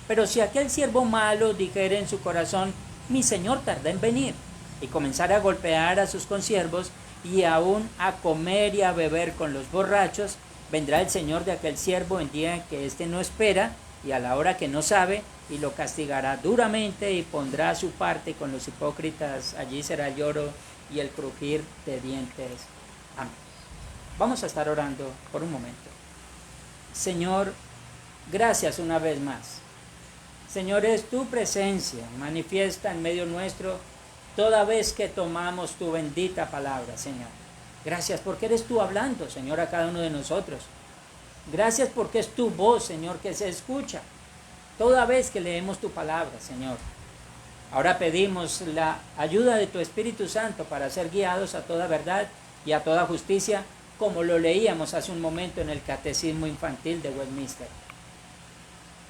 Pero si aquel siervo malo dijere en su corazón, mi Señor tarda en venir, y comenzara a golpear a sus consiervos, y aún a comer y a beber con los borrachos, vendrá el Señor de aquel siervo en día que éste no espera, y a la hora que no sabe, y lo castigará duramente, y pondrá su parte con los hipócritas. Allí será el lloro y el crujir de dientes. Amén. Vamos a estar orando por un momento. Señor, gracias una vez más. Señor, es tu presencia manifiesta en medio nuestro toda vez que tomamos tu bendita palabra, Señor. Gracias porque eres tú hablando, Señor, a cada uno de nosotros. Gracias porque es tu voz, Señor, que se escucha toda vez que leemos tu palabra, Señor. Ahora pedimos la ayuda de tu Espíritu Santo para ser guiados a toda verdad y a toda justicia, como lo leíamos hace un momento en el Catecismo Infantil de Westminster.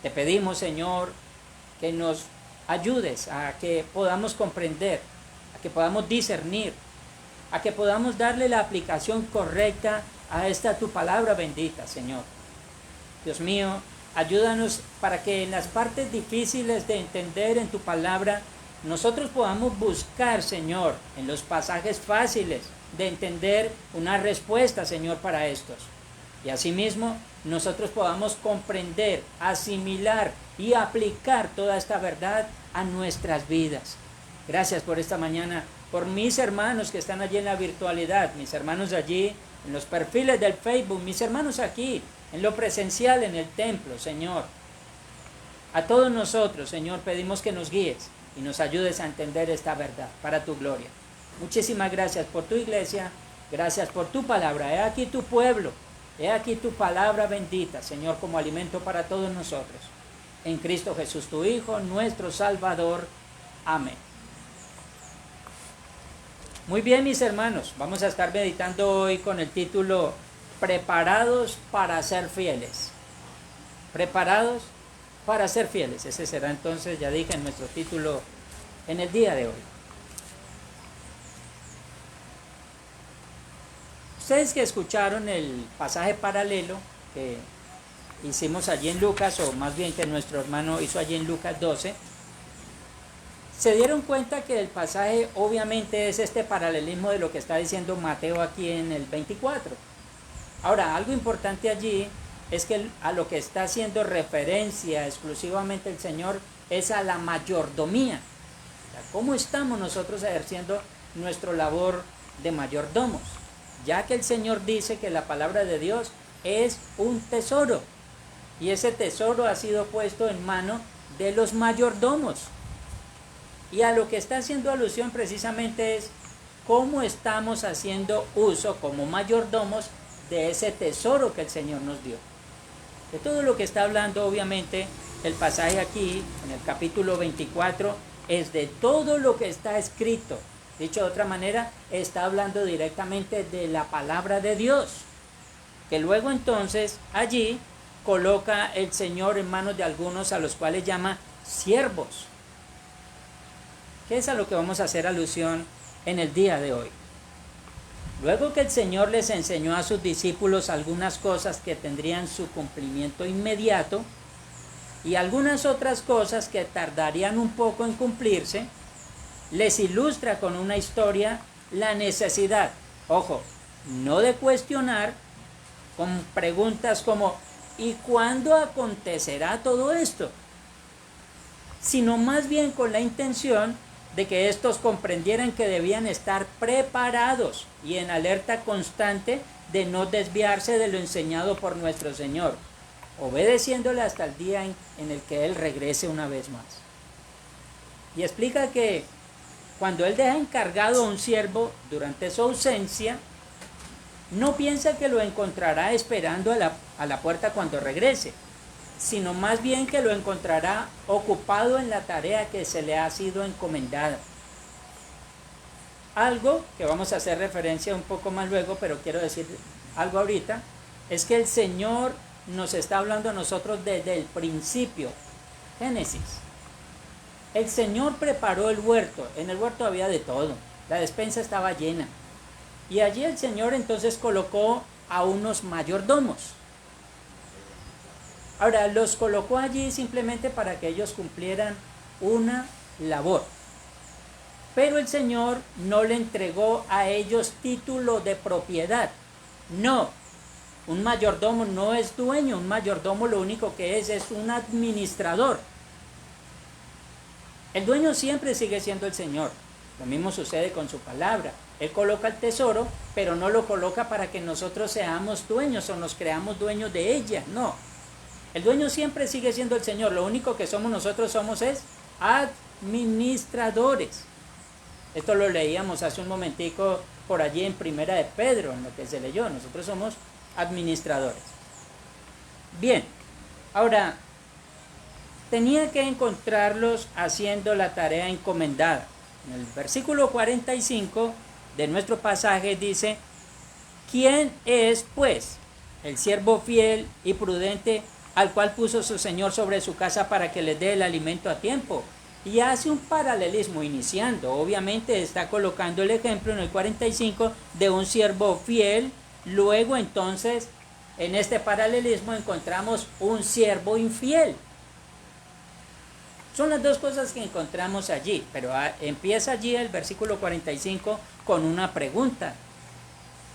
Te pedimos, Señor, que nos ayudes a que podamos comprender, a que podamos discernir, a que podamos darle la aplicación correcta a esta tu palabra bendita, Señor. Dios mío, ayúdanos para que en las partes difíciles de entender en tu palabra, nosotros podamos buscar, Señor, en los pasajes fáciles de entender una respuesta, Señor, para estos. Y asimismo, nosotros podamos comprender, asimilar y aplicar toda esta verdad a nuestras vidas. Gracias por esta mañana, por mis hermanos que están allí en la virtualidad, mis hermanos allí en los perfiles del Facebook, mis hermanos aquí, en lo presencial en el templo, Señor. A todos nosotros, Señor, pedimos que nos guíes y nos ayudes a entender esta verdad para tu gloria. Muchísimas gracias por tu iglesia, gracias por tu palabra. He aquí tu pueblo, he aquí tu palabra bendita, Señor, como alimento para todos nosotros. En Cristo Jesús, tu Hijo, nuestro Salvador. Amén. Muy bien, mis hermanos, vamos a estar meditando hoy con el título Preparados para ser fieles. Preparados para ser fieles. Ese será entonces, ya dije, nuestro título en el día de hoy. Ustedes que escucharon el pasaje paralelo que hicimos allí en Lucas, o más bien que nuestro hermano hizo allí en Lucas 12, se dieron cuenta que el pasaje obviamente es este paralelismo de lo que está diciendo Mateo aquí en el 24. Ahora, algo importante allí es que a lo que está haciendo referencia exclusivamente el Señor es a la mayordomía. O sea, ¿cómo estamos nosotros ejerciendo nuestra labor de mayordomos? Ya que el Señor dice que la palabra de Dios es un tesoro, y ese tesoro ha sido puesto en mano de los mayordomos. Y a lo que está haciendo alusión precisamente es cómo estamos haciendo uso como mayordomos de ese tesoro que el Señor nos dio. De todo lo que está hablando, obviamente, el pasaje aquí, en el capítulo 24, es de todo lo que está escrito. Dicho de otra manera, está hablando directamente de la palabra de Dios, que luego entonces allí coloca el Señor en manos de algunos a los cuales llama siervos, que es a lo que vamos a hacer alusión en el día de hoy. Luego que el Señor les enseñó a sus discípulos algunas cosas que tendrían su cumplimiento inmediato y algunas otras cosas que tardarían un poco en cumplirse, les ilustra con una historia la necesidad, ojo, no de cuestionar con preguntas como ¿y cuándo acontecerá todo esto?, sino más bien con la intención de que estos comprendieran que debían estar preparados y en alerta constante de no desviarse de lo enseñado por nuestro Señor, obedeciéndole hasta el día en el que Él regrese una vez más. Y explica que cuando Él deja encargado a un siervo durante su ausencia, no piensa que lo encontrará esperando a la puerta cuando regrese, sino más bien que lo encontrará ocupado en la tarea que se le ha sido encomendada. Algo que vamos a hacer referencia un poco más luego, pero quiero decir algo ahorita, es que el Señor nos está hablando a nosotros desde el principio. Génesis. El Señor preparó el huerto. En el huerto había de todo. La despensa estaba llena. Y allí el Señor entonces colocó a unos mayordomos. Ahora, los colocó allí simplemente para que ellos cumplieran una labor. Pero el Señor no le entregó a ellos título de propiedad. No, un mayordomo no es dueño, un mayordomo lo único que es un administrador. El dueño siempre sigue siendo el Señor. Lo mismo sucede con su palabra. Él coloca el tesoro, pero no lo coloca para que nosotros seamos dueños o nos creamos dueños de ella. No. El dueño siempre sigue siendo el Señor. Lo único que somos nosotros es administradores. Esto lo leíamos hace un momentico por allí en Primera de Pedro, en lo que se leyó. Nosotros somos administradores. Bien, ahora, tenía que encontrarlos haciendo la tarea encomendada. En el versículo 45 de nuestro pasaje dice: ¿quién es, pues, el siervo fiel y prudente al cual puso su Señor sobre su casa para que les dé el alimento a tiempo? Y hace un paralelismo iniciando. Obviamente está colocando el ejemplo en el 45 de un siervo fiel. Luego entonces, en este paralelismo encontramos un siervo infiel. Son las dos cosas que encontramos allí, pero empieza allí el versículo 45 con una pregunta.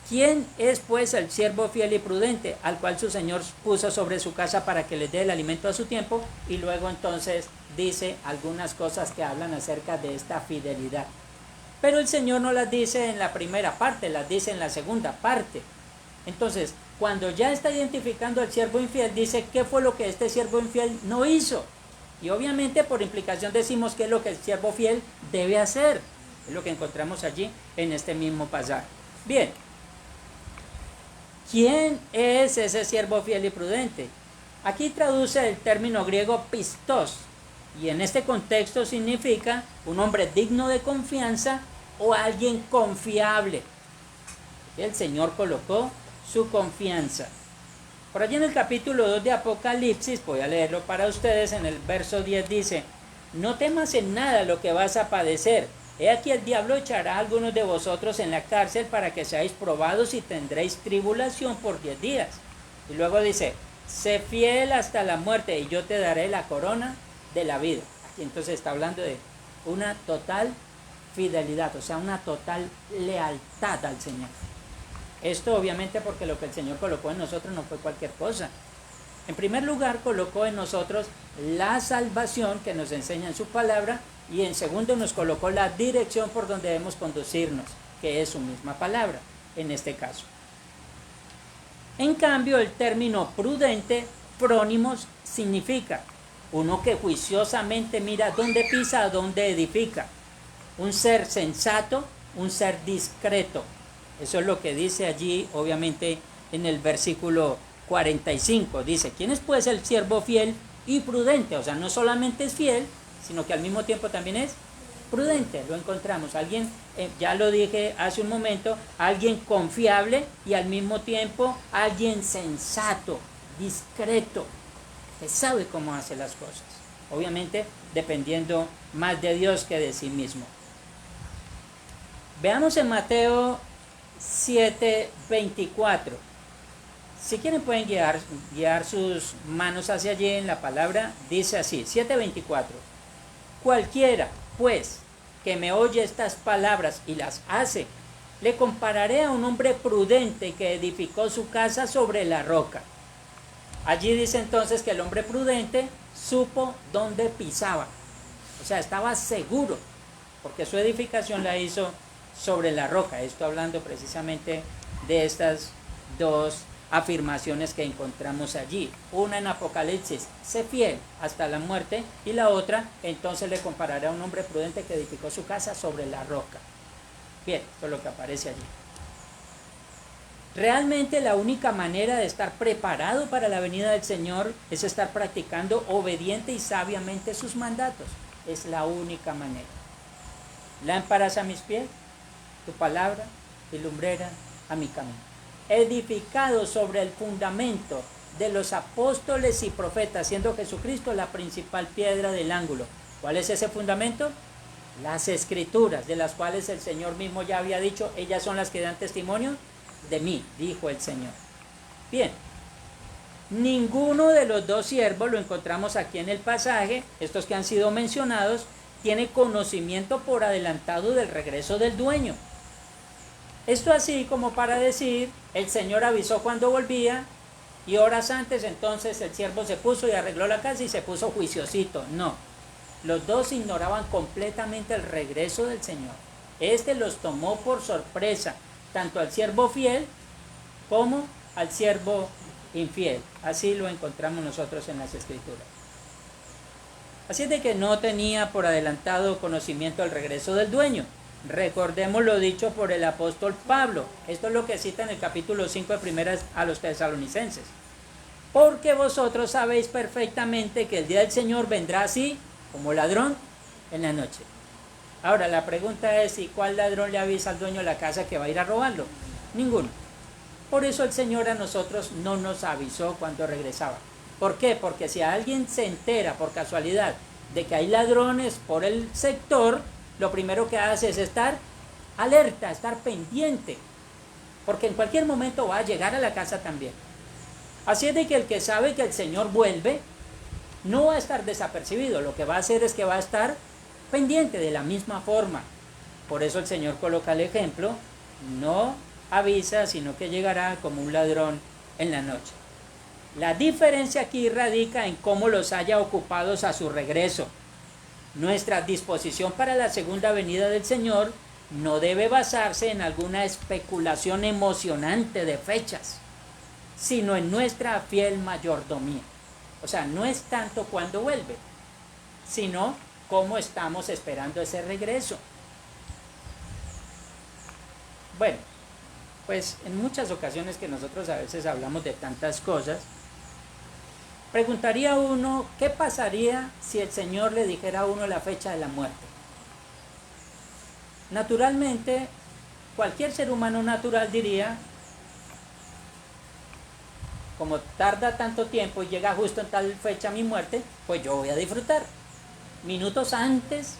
¿Quién es pues el siervo fiel y prudente al cual su Señor puso sobre su casa para que les dé el alimento a su tiempo? Y luego entonces dice algunas cosas que hablan acerca de esta fidelidad. Pero el Señor no las dice en la primera parte, las dice en la segunda parte. Entonces, cuando ya está identificando al siervo infiel, dice qué fue lo que este siervo infiel no hizo. Y obviamente por implicación decimos qué es lo que el siervo fiel debe hacer. Es lo que encontramos allí en este mismo pasaje. Bien. ¿Quién es ese siervo fiel y prudente? Aquí traduce el término griego pistos. Y en este contexto significa un hombre digno de confianza o alguien confiable. El Señor colocó su confianza. Por allí en el capítulo 2 de Apocalipsis, voy a leerlo para ustedes, en el verso 10 dice: no temas en nada lo que vas a padecer. He aquí el diablo echará a algunos de vosotros en la cárcel para que seáis probados y tendréis tribulación por 10 días. Y luego dice: sé fiel hasta la muerte y yo te daré la corona de la vida. Aquí entonces está hablando de una total fidelidad, o sea, una total lealtad al Señor. Esto obviamente porque lo que el Señor colocó en nosotros no fue cualquier cosa. En primer lugar, colocó en nosotros la salvación que nos enseña en su palabra, y en segundo nos colocó la dirección por donde debemos conducirnos, que es su misma palabra en este caso. En cambio, el término prudente, prónimos, significa uno que juiciosamente mira dónde pisa, dónde edifica. Un ser sensato, un ser discreto. Eso es lo que dice allí, obviamente, en el versículo 45. Dice: ¿quién es pues el siervo fiel y prudente? O sea, no solamente es fiel, sino que al mismo tiempo también es prudente. Lo encontramos. Alguien, ya lo dije hace un momento, alguien confiable y al mismo tiempo alguien sensato, discreto, que sabe cómo hace las cosas. Obviamente, dependiendo más de Dios que de sí mismo. Veamos en Mateo 7:24. Si quieren pueden guiar sus manos hacia allí en la palabra. Dice así, 7:24. Cualquiera, pues, que me oye estas palabras y las hace, le compararé a un hombre prudente que edificó su casa sobre la roca. Allí dice entonces que el hombre prudente supo dónde pisaba. O sea, estaba seguro, porque su edificación la hizo sobre la roca. Esto hablando precisamente de estas dos afirmaciones que encontramos allí. Una en Apocalipsis, sé fiel hasta la muerte, y la otra, entonces le comparará a un hombre prudente que edificó su casa sobre la roca. Bien, esto es lo que aparece allí. Realmente la única manera de estar preparado para la venida del Señor es estar practicando obediente y sabiamente sus mandatos. Es la única manera. Lámparas a mis pies, tu palabra y lumbrera a mi camino. Edificado sobre el fundamento de los apóstoles y profetas, siendo Jesucristo la principal piedra del ángulo. ¿Cuál es ese fundamento? Las Escrituras, de las cuales el Señor mismo ya había dicho, ellas son las que dan testimonio de mí, dijo el Señor. Bien, ninguno de los dos siervos, lo encontramos aquí en el pasaje, estos que han sido mencionados, tiene conocimiento por adelantado del regreso del dueño. Esto así como para decir, el Señor avisó cuando volvía, y horas antes entonces el siervo se puso y arregló la casa y se puso juiciosito. No, los dos ignoraban completamente el regreso del Señor. Este los tomó por sorpresa, tanto al siervo fiel como al siervo infiel. Así lo encontramos nosotros en las Escrituras. Así es de que no tenía por adelantado conocimiento del regreso del dueño. Recordemos lo dicho por el apóstol Pablo. Esto es lo que cita en el capítulo 5 de Primeras a los Tesalonicenses. Porque vosotros sabéis perfectamente que el día del Señor vendrá así, como ladrón, en la noche. Ahora la pregunta es, ¿y cuál ladrón le avisa al dueño de la casa que va a ir a robarlo? Ninguno. Por eso el Señor a nosotros no nos avisó cuando regresaba. ¿Por qué? Porque si alguien se entera por casualidad de que hay ladrones por el sector, lo primero que hace es estar alerta, estar pendiente, porque en cualquier momento va a llegar a la casa también. Así es de que el que sabe que el Señor vuelve, no va a estar desapercibido, lo que va a hacer es que va a estar pendiente de la misma forma. Por eso el Señor coloca el ejemplo, no avisa, sino que llegará como un ladrón en la noche. La diferencia aquí radica en cómo los haya ocupados a su regreso. Nuestra disposición para la segunda venida del Señor no debe basarse en alguna especulación emocionante de fechas, sino en nuestra fiel mayordomía. O sea, no es tanto cuando vuelve, sino cómo estamos esperando ese regreso. Bueno, pues en muchas ocasiones que nosotros a veces hablamos de tantas cosas, preguntaría uno, ¿qué pasaría si el Señor le dijera a uno la fecha de la muerte? Naturalmente, cualquier ser humano natural diría, como tarda tanto tiempo y llega justo en tal fecha mi muerte, pues yo voy a disfrutar. Minutos antes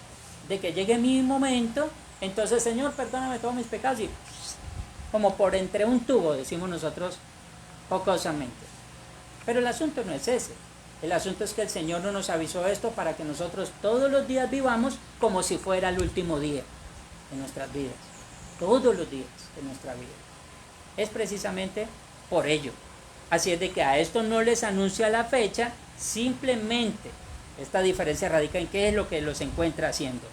de que llegue mi momento, entonces Señor, perdóname todos mis pecados, y como por entre un tubo, decimos nosotros jocosamente. Pero el asunto no es ese. El asunto es que el Señor no nos avisó esto para que nosotros todos los días vivamos como si fuera el último día de nuestras vidas. Todos los días de nuestra vida. Es precisamente por ello. Así es de que a esto no les anuncia la fecha, simplemente esta diferencia radica en qué es lo que los encuentra haciendo.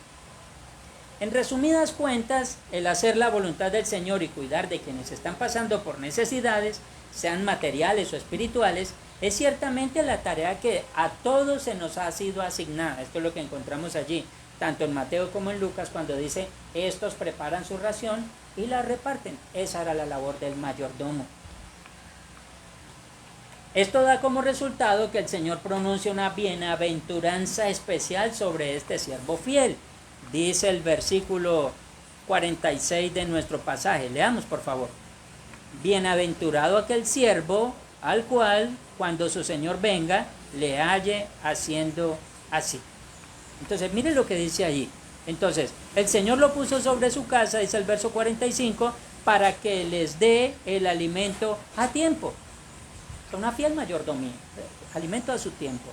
En resumidas cuentas, el hacer la voluntad del Señor y cuidar de quienes están pasando por necesidades, sean materiales o espirituales, es ciertamente la tarea que a todos se nos ha sido asignada. Esto es lo que encontramos allí, tanto en Mateo como en Lucas, cuando dice, estos preparan su ración y la reparten. Esa era la labor del mayordomo. Esto da como resultado que el Señor pronuncia una bienaventuranza especial sobre este siervo fiel. Dice el versículo 46 de nuestro pasaje. Leamos, por favor. Bienaventurado aquel siervo al cual, cuando su Señor venga, le halle haciendo así. Entonces, miren lo que dice allí. Entonces, el Señor lo puso sobre su casa, dice el verso 45, para que les dé el alimento a tiempo. Una fiel mayordomía, alimento a su tiempo.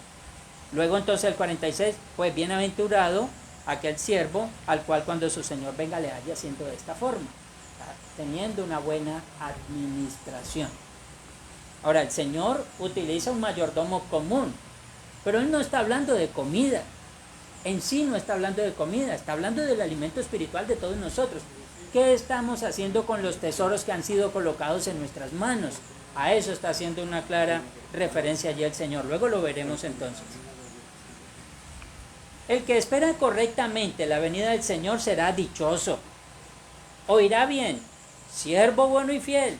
Luego entonces el 46, pues bienaventurado aquel siervo al cual cuando su Señor venga le haya haciendo de esta forma, teniendo una buena administración. Ahora el Señor utiliza un mayordomo común, pero Él no está hablando de comida, en sí no está hablando de comida, está hablando del alimento espiritual de todos nosotros. ¿Qué estamos haciendo con los tesoros que han sido colocados en nuestras manos? A eso está haciendo una clara referencia allí el Señor. Luego lo veremos entonces. El que espera correctamente la venida del Señor será dichoso. Oirá bien, siervo bueno y fiel.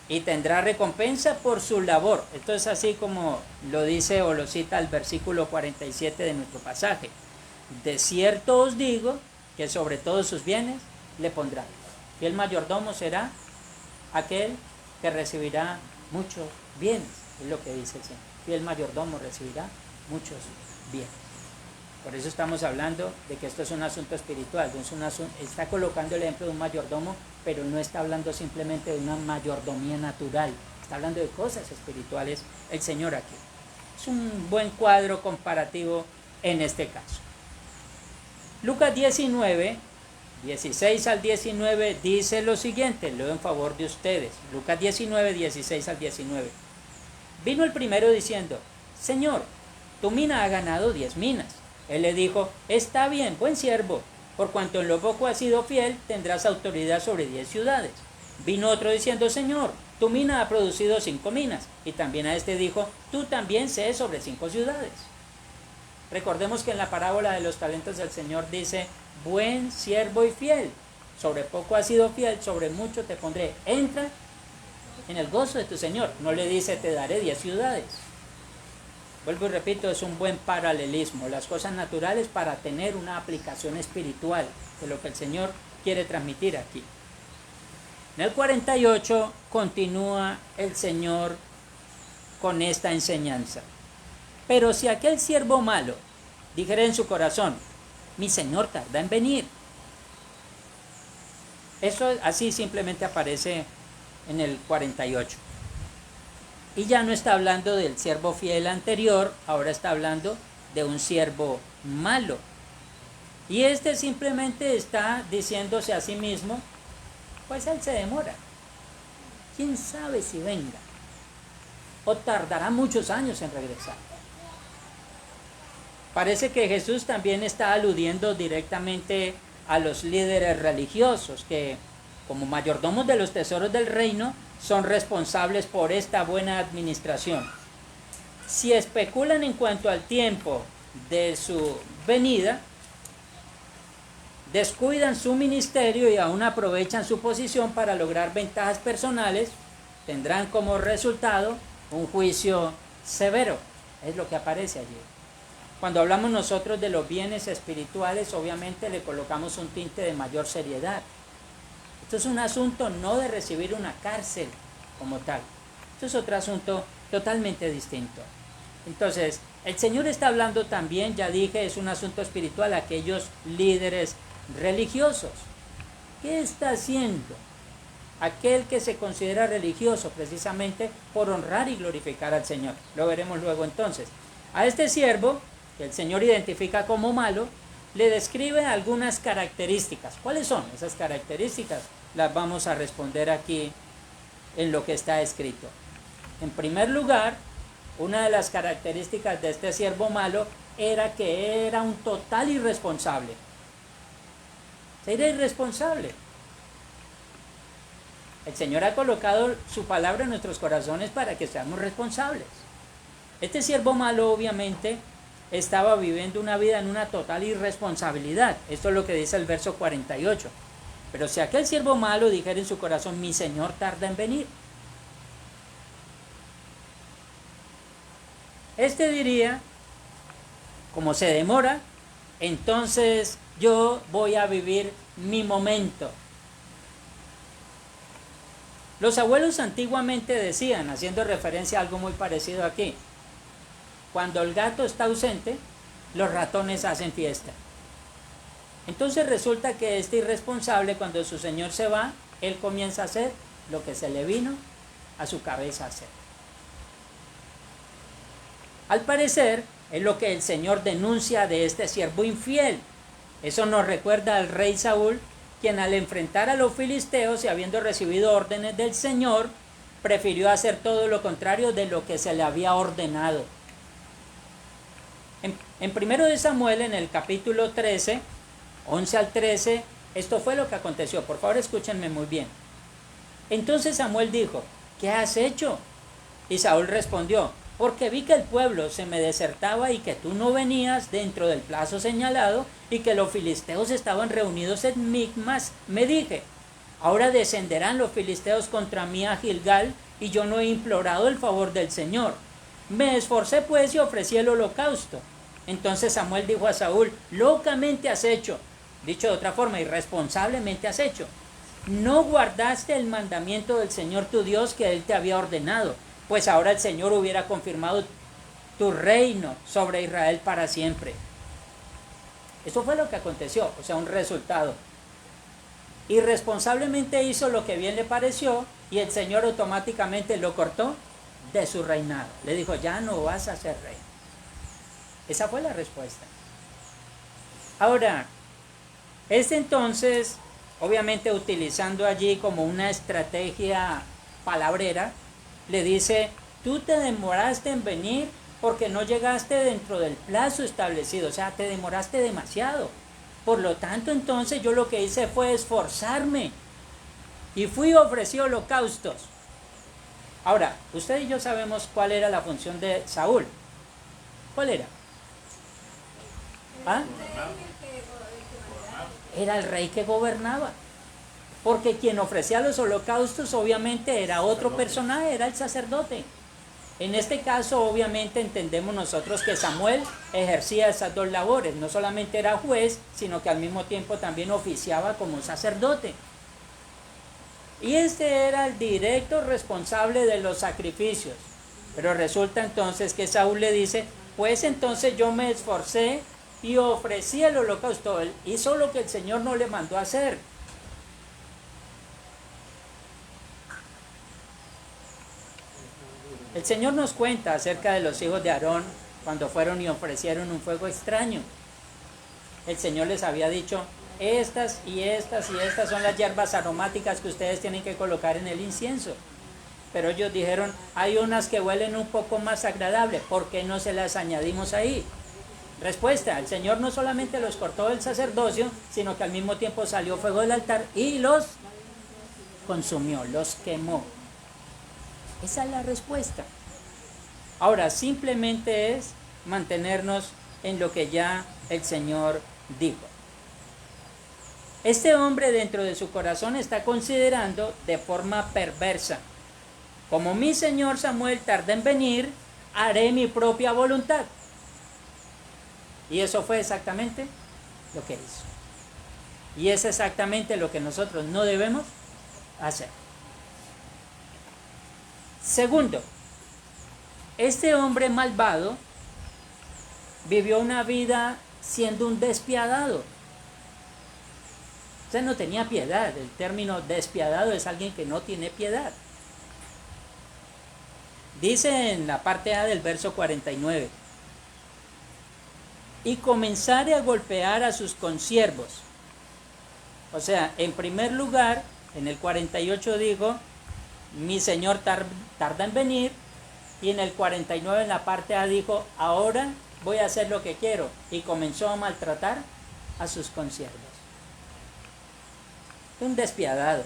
y tendrá recompensa por su labor. Esto es así como lo dice o lo cita el versículo 47 de nuestro pasaje. De cierto os digo que sobre todos sus bienes le pondrá. Y el mayordomo será aquel que recibirá muchos bienes, es lo que dice el Señor. Y el mayordomo recibirá muchos bienes. Por eso estamos hablando de que esto es un asunto espiritual, está colocando el ejemplo de un mayordomo, pero no está hablando simplemente de una mayordomía natural, está hablando de cosas espirituales el Señor aquí. Es un buen cuadro comparativo en este caso. Lucas 19, 16 al 19 dice lo siguiente, leo en favor de ustedes. Lucas 19, 16 al 19. Vino el primero diciendo, Señor, tu mina ha ganado 10 minas. Él le dijo, está bien, buen siervo, por cuanto en lo poco has sido fiel, tendrás autoridad sobre 10 ciudades. Vino otro diciendo, Señor, tu mina ha producido 5 minas. Y también a este dijo, tú también sé sobre 5 ciudades. Recordemos que en la parábola de los talentos del Señor dice, buen siervo y fiel, sobre poco has sido fiel, sobre mucho te pondré. Entra en el gozo de tu Señor. No le dice, te daré 10 ciudades. Vuelvo y repito, es un buen paralelismo. Las cosas naturales para tener una aplicación espiritual de lo que el Señor quiere transmitir aquí. En el 48 continúa el Señor con esta enseñanza. Pero si aquel siervo malo dijera en su corazón, mi Señor tarda en venir. Eso así simplemente aparece en el 48. Y ya no está hablando del siervo fiel anterior, ahora está hablando de un siervo malo. Y este simplemente está diciéndose a sí mismo, pues él se demora. ¿Quién sabe si venga? O tardará muchos años en regresar. Parece que Jesús también está aludiendo directamente a los líderes religiosos que, como mayordomos de los tesoros del reino, son responsables por esta buena administración. Si especulan en cuanto al tiempo de su venida, descuidan su ministerio y aún aprovechan su posición para lograr ventajas personales, tendrán como resultado un juicio severo. Es lo que aparece allí. Cuando hablamos nosotros de los bienes espirituales, obviamente le colocamos un tinte de mayor seriedad. Esto es un asunto no de recibir una cárcel como tal. Esto es otro asunto totalmente distinto. Entonces, el Señor está hablando también, ya dije, es un asunto espiritual a aquellos líderes religiosos. ¿Qué está haciendo aquel que se considera religioso precisamente por honrar y glorificar al Señor? Lo veremos luego entonces. A este siervo, que el Señor identifica como malo, le describe algunas características. ¿Cuáles son esas características? Las vamos a responder aquí en lo que está escrito. En primer lugar, una de las características de este siervo malo era que era un total irresponsable. Era irresponsable. El Señor ha colocado su palabra en nuestros corazones para que seamos responsables. Este siervo malo obviamente estaba viviendo una vida en una total irresponsabilidad. Esto es lo que dice el verso 48. Pero si aquel siervo malo dijera en su corazón, mi Señor tarda en venir. Este diría, como se demora, entonces yo voy a vivir mi momento. Los abuelos antiguamente decían, haciendo referencia a algo muy parecido aquí, cuando el gato está ausente, los ratones hacen fiesta. Entonces resulta que este irresponsable, cuando su señor se va, él comienza a hacer lo que se le vino a su cabeza a hacer. Al parecer, es lo que el Señor denuncia de este siervo infiel. Eso nos recuerda al rey Saúl, quien al enfrentar a los filisteos y habiendo recibido órdenes del Señor, prefirió hacer todo lo contrario de lo que se le había ordenado. En 1 Samuel, en el capítulo 13, 11 al 13, esto fue lo que aconteció. Por favor, escúchenme muy bien. Entonces Samuel dijo, ¿qué has hecho? Y Saúl respondió, porque vi que el pueblo se me desertaba y que tú no venías dentro del plazo señalado y que los filisteos estaban reunidos en Micmas, me dije, Ahora descenderán los filisteos contra mí a Gilgal, y yo no he implorado el favor del Señor. Me esforcé pues y ofrecí el holocausto. Entonces Samuel dijo a Saúl: locamente has hecho, dicho de otra forma, irresponsablemente has hecho. No guardaste el mandamiento del Señor tu Dios que Él te había ordenado, pues ahora el Señor hubiera confirmado tu reino sobre Israel para siempre. Eso fue lo que aconteció, o sea, un resultado. Irresponsablemente hizo lo que bien le pareció y el Señor automáticamente lo cortó de su reinado. Le dijo: ya no vas a ser rey. Esa fue la respuesta. Ahora, entonces, obviamente utilizando allí como una estrategia palabrera, le dice: tú te demoraste en venir porque no llegaste dentro del plazo establecido, o sea, te demoraste demasiado. Por lo tanto, entonces yo lo que hice fue esforzarme y fui y ofrecí holocaustos. Ahora, usted y yo sabemos cuál era la función de Saúl. ¿Cuál era? ¿Ah? Era el rey que gobernaba. Porque quien ofrecía los holocaustos obviamente era otro personaje, era el sacerdote. En este caso obviamente entendemos nosotros que Samuel ejercía esas dos labores. No solamente era juez, sino que al mismo tiempo también oficiaba como sacerdote. Y este era el directo responsable de los sacrificios. Pero resulta entonces que Saúl le dice: pues entonces yo me esforcé y ofrecí el holocausto. Él hizo lo que el Señor no le mandó a hacer. El Señor nos cuenta acerca de los hijos de Aarón cuando fueron y ofrecieron un fuego extraño. El Señor les había dicho: estas y estas y estas son las hierbas aromáticas que ustedes tienen que colocar en el incienso. Pero ellos dijeron: hay unas que huelen un poco más agradables, ¿por qué no se las añadimos ahí? Respuesta: el Señor no solamente los cortó del sacerdocio, sino que al mismo tiempo salió fuego del altar y los consumió, los quemó. Esa es la respuesta. Ahora, simplemente es mantenernos en lo que ya el Señor dijo. Este hombre dentro de su corazón está considerando de forma perversa: como mi señor Samuel tarda en venir, haré mi propia voluntad. Y eso fue exactamente lo que hizo. Y es exactamente lo que nosotros no debemos hacer. Segundo, este hombre malvado vivió una vida siendo un despiadado. O sea, no tenía piedad. El término despiadado es alguien que no tiene piedad. Dice en la parte A del verso 49: y comenzare a golpear a sus consiervos. O sea, en primer lugar, en el 48 dijo: mi señor tarda en venir. Y en el 49 en la parte A dijo: ahora voy a hacer lo que quiero. Y comenzó a maltratar a sus consiervos. Un despiadado.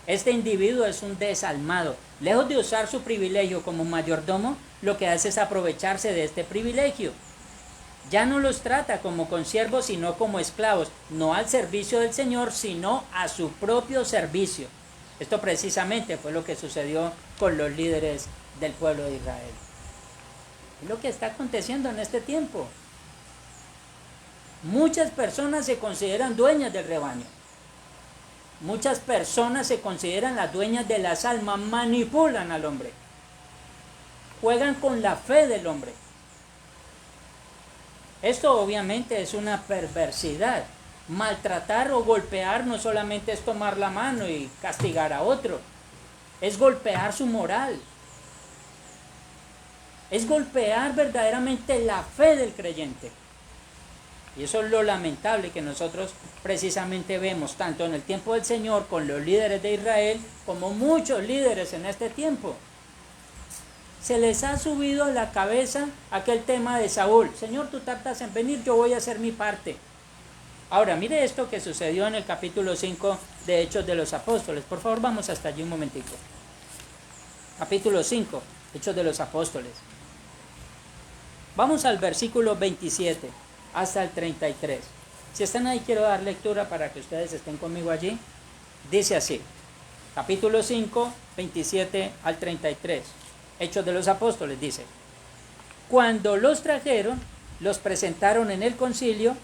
Este individuo es un desalmado. Lejos de usar su privilegio como mayordomo, lo que hace es aprovecharse de este privilegio. Ya no los trata como consiervos, sino como esclavos, no al servicio del Señor, sino a su propio servicio. Esto precisamente fue lo que sucedió con los líderes del pueblo de Israel. Es lo que está aconteciendo en este tiempo. Muchas personas se consideran dueñas del rebaño. Muchas personas se consideran las dueñas de las almas, manipulan al hombre. Juegan con la fe del hombre. Esto obviamente es una perversidad. Maltratar o golpear no solamente es tomar la mano y castigar a otro, es golpear su moral, es golpear verdaderamente la fe del creyente. Y eso es lo lamentable que nosotros precisamente vemos tanto en el tiempo del Señor con los líderes de Israel como muchos líderes en este tiempo. Se les ha subido a la cabeza aquel tema de Saúl: Señor, tú tardas en venir, yo voy a hacer mi parte. Ahora, mire esto que sucedió en el capítulo 5 de Hechos de los Apóstoles. Por favor, vamos hasta allí un momentico. Capítulo 5, Hechos de los Apóstoles. Vamos al versículo 27 hasta el 33. Si están ahí, quiero dar lectura para que ustedes estén conmigo allí. Dice así, capítulo 5, 27 al 33. Hechos de los Apóstoles dice: cuando los trajeron, los presentaron en el concilio,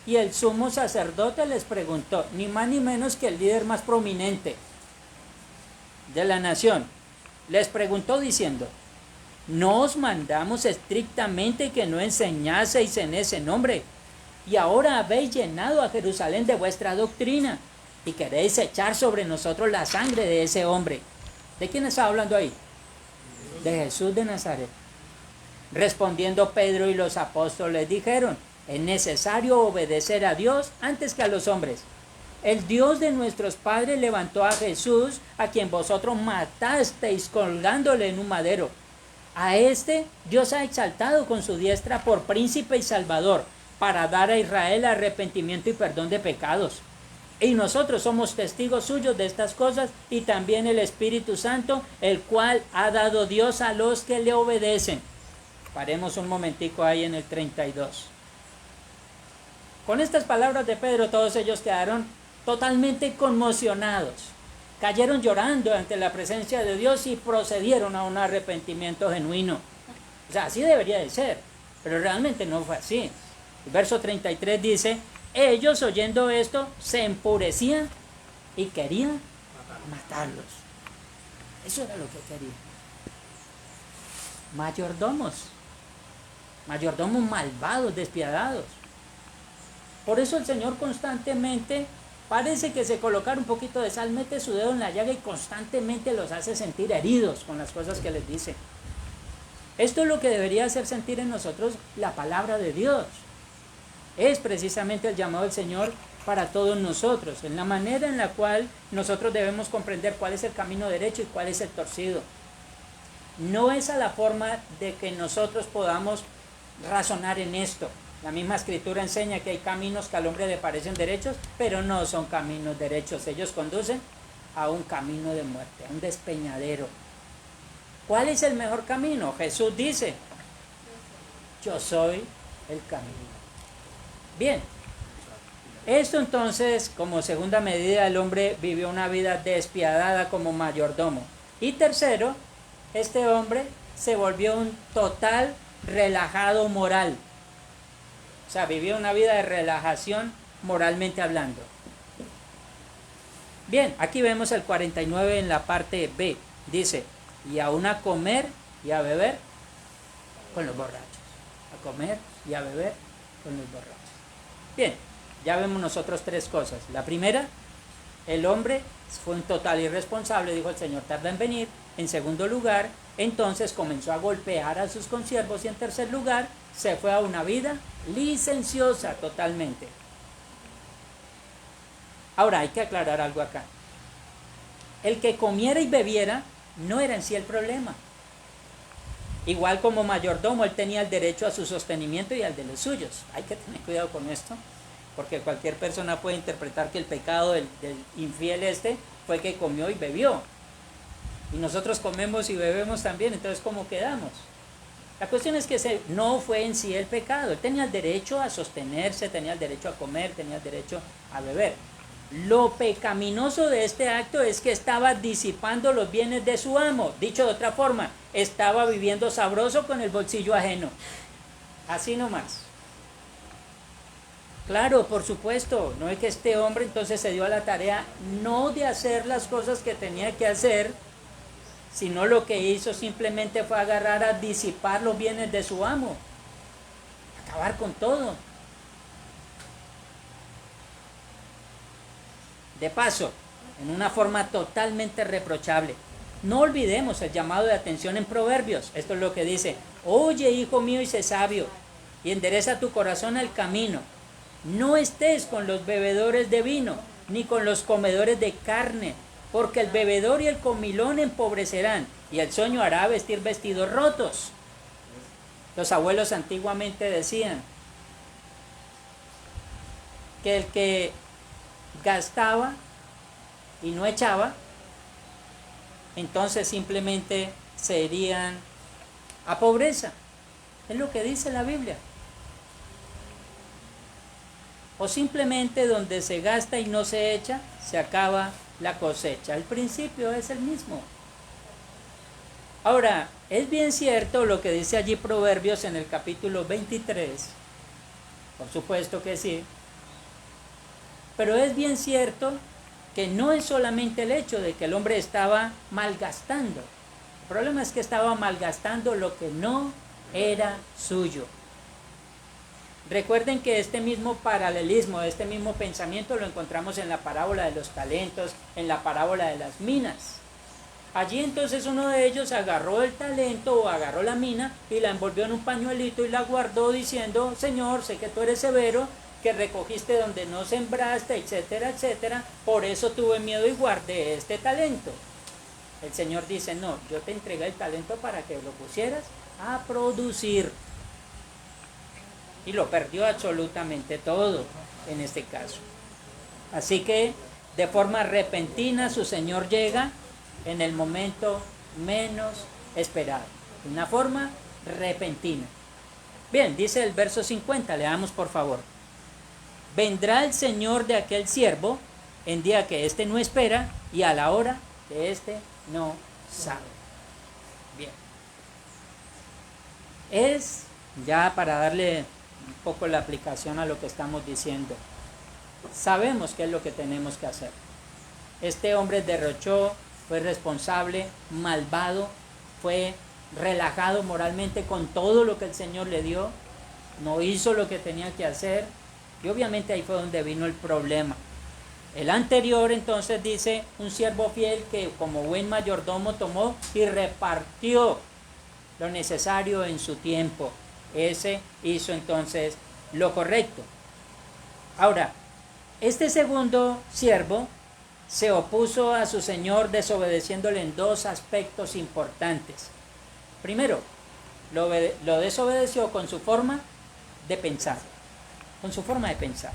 y el sumo sacerdote les preguntó, ni más ni menos que el líder más prominente de la nación, les preguntó diciendo: ¿no os mandamos estrictamente que no enseñaseis en ese nombre? Y ahora habéis llenado a Jerusalén de vuestra doctrina, y queréis echar sobre nosotros la sangre de ese hombre. ¿De quién está hablando ahí? De Jesús de Nazaret. Respondiendo Pedro y los apóstoles dijeron: es necesario obedecer a Dios antes que a los hombres. El Dios de nuestros padres levantó a Jesús, a quien vosotros matasteis colgándole en un madero. A este Dios ha exaltado con su diestra por príncipe y salvador, para dar a Israel arrepentimiento y perdón de pecados. Y nosotros somos testigos suyos de estas cosas, y también el Espíritu Santo, el cual ha dado Dios a los que le obedecen. Paremos un momentico ahí en el 32. Con estas palabras de Pedro, todos ellos quedaron totalmente conmocionados. Cayeron llorando ante la presencia de Dios y procedieron a un arrepentimiento genuino. O sea, así debería de ser, pero realmente no fue así. El verso 33 dice: ellos, oyendo esto, se enfurecían y querían matarlos. Eso era lo que querían. Mayordomos malvados, despiadados. Por eso el Señor constantemente, parece que se colocar un poquito de sal, mete su dedo en la llaga y constantemente los hace sentir heridos con las cosas que les dice. Esto es lo que debería hacer sentir en nosotros la palabra de Dios. Es precisamente el llamado del Señor para todos nosotros, en la manera en la cual nosotros debemos comprender cuál es el camino derecho y cuál es el torcido. No es a la forma de que nosotros podamos razonar en esto. La misma escritura enseña que hay caminos que al hombre le parecen derechos, pero no son caminos derechos. Ellos conducen a un camino de muerte, a un despeñadero. ¿Cuál es el mejor camino? Jesús dice: yo soy el camino. Bien, esto entonces, como segunda medida, el hombre vivió una vida despiadada como mayordomo. Y tercero, este hombre se volvió un total relajado moral. O sea, vivió una vida de relajación moralmente hablando. Bien, aquí vemos el 49 en la parte B. Dice: y aún a comer y a beber con los borrachos. A comer y a beber con los borrachos. Bien, ya vemos nosotros tres cosas. La primera, el hombre fue un total irresponsable, dijo el Señor, tarda en venir. En segundo lugar, entonces comenzó a golpear a sus consiervos. Y en tercer lugar, se fue a una vida licenciosa totalmente. Ahora hay que aclarar algo acá. El que comiera y bebiera no era en sí el problema. Igual como mayordomo, él tenía el derecho a su sostenimiento y al de los suyos. Hay que tener cuidado con esto, porque cualquier persona puede interpretar que el pecado del infiel fue que comió y bebió. Y nosotros comemos y bebemos también, entonces ¿cómo quedamos? La cuestión es que no fue en sí el pecado. Él tenía el derecho a sostenerse, tenía el derecho a comer, tenía el derecho a beber. Lo pecaminoso de este acto es que estaba disipando los bienes de su amo. Dicho de otra forma, estaba viviendo sabroso con el bolsillo ajeno. Así nomás. Claro, por supuesto, no es que este hombre entonces se dio a la tarea no de hacer las cosas que tenía que hacer, sino lo que hizo simplemente fue agarrar a disipar los bienes de su amo, acabar con todo. De paso, en una forma totalmente reprochable. No olvidemos el llamado de atención en Proverbios. Esto es lo que dice: oye, hijo mío, y sé sabio, y endereza tu corazón al camino. No estés con los bebedores de vino, ni con los comedores de carne, porque el bebedor y el comilón empobrecerán, y el sueño hará vestir vestidos rotos. Los abuelos antiguamente decían que el que gastaba y no echaba, entonces simplemente se irían a pobreza. Es lo que dice la Biblia. O simplemente donde se gasta y no se echa, se acaba la cosecha. El principio es el mismo. Ahora, es bien cierto lo que dice allí Proverbios en el capítulo 23, por supuesto que sí, pero es bien cierto que no es solamente el hecho de que el hombre estaba malgastando. El problema es que estaba malgastando lo que no era suyo. Recuerden que este mismo paralelismo, este mismo pensamiento lo encontramos en la parábola de los talentos, en la parábola de las minas. Allí entonces uno de ellos agarró el talento o agarró la mina y la envolvió en un pañuelito y la guardó diciendo: Señor, sé que tú eres severo, que recogiste donde no sembraste, etcétera, etcétera, por eso tuve miedo y guardé este talento. El Señor dice: no, yo te entregué el talento para que lo pusieras a producir. Y lo perdió absolutamente todo en este caso. Así que de forma repentina su Señor llega en el momento menos esperado. De una forma repentina. Bien, dice el verso 50, leamos por favor. Vendrá el Señor de aquel siervo en día que éste no espera y a la hora que éste no sabe. Bien. Es ya para darle un poco la aplicación a lo que estamos diciendo. Sabemos qué es lo que tenemos que hacer. Este hombre derrochó, fue responsable, malvado, fue relajado moralmente con todo lo que el Señor le dio, no hizo lo que tenía que hacer y obviamente ahí fue donde vino el problema. El anterior entonces dice: un siervo fiel que como buen mayordomo tomó y repartió lo necesario en su tiempo. Ese hizo entonces lo correcto. Ahora, este segundo siervo se opuso a su señor desobedeciéndole en dos aspectos importantes. Primero, lo desobedeció con su forma de pensar. Con su forma de pensar.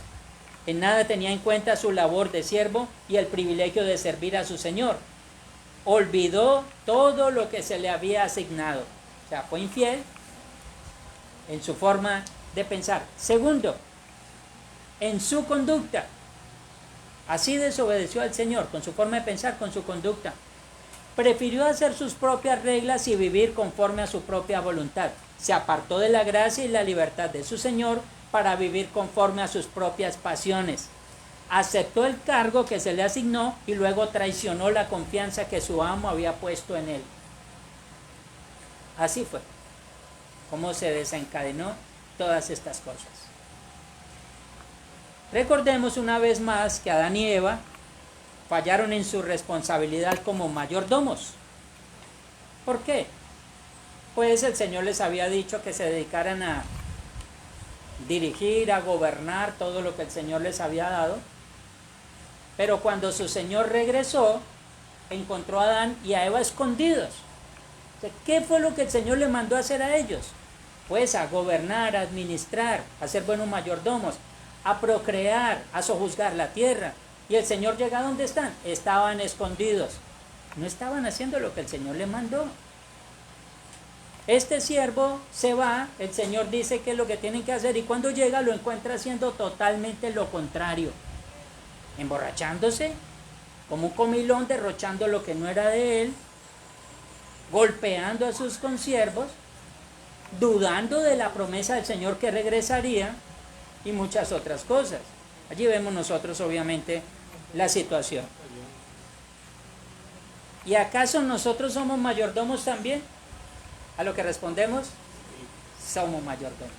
En nada tenía en cuenta su labor de siervo y el privilegio de servir a su señor. Olvidó todo lo que se le había asignado. O sea, fue infiel en su forma de pensar. Segundo, en su conducta. Así desobedeció al Señor, con su forma de pensar, con su conducta. Prefirió hacer sus propias reglas y vivir conforme a su propia voluntad. Se apartó de la gracia y la libertad de su Señor para vivir conforme a sus propias pasiones. Aceptó el cargo que se le asignó y luego traicionó la confianza que su amo había puesto en él. Así fue como se desencadenó todas estas cosas. Recordemos una vez más que Adán y Eva fallaron en su responsabilidad como mayordomos. ¿Por qué? Pues el Señor les había dicho que se dedicaran a dirigir, a gobernar todo lo que el Señor les había dado. Pero cuando su Señor regresó, encontró a Adán y a Eva escondidos. ¿Qué fue lo que el Señor le mandó a hacer a ellos? Pues a gobernar, a administrar, a ser buenos mayordomos, a procrear, a sojuzgar la tierra. Y el Señor llega a donde están. Estaban escondidos. No estaban haciendo lo que el Señor le mandó. Este siervo se va, el Señor dice qué es lo que tienen que hacer y cuando llega lo encuentra haciendo totalmente lo contrario. Emborrachándose, como un comilón, derrochando lo que no era de él, golpeando a sus consiervos, dudando de la promesa del Señor que regresaría y muchas otras cosas. Allí vemos nosotros obviamente la situación. ¿Y acaso nosotros somos mayordomos también? A lo que respondemos, somos mayordomos.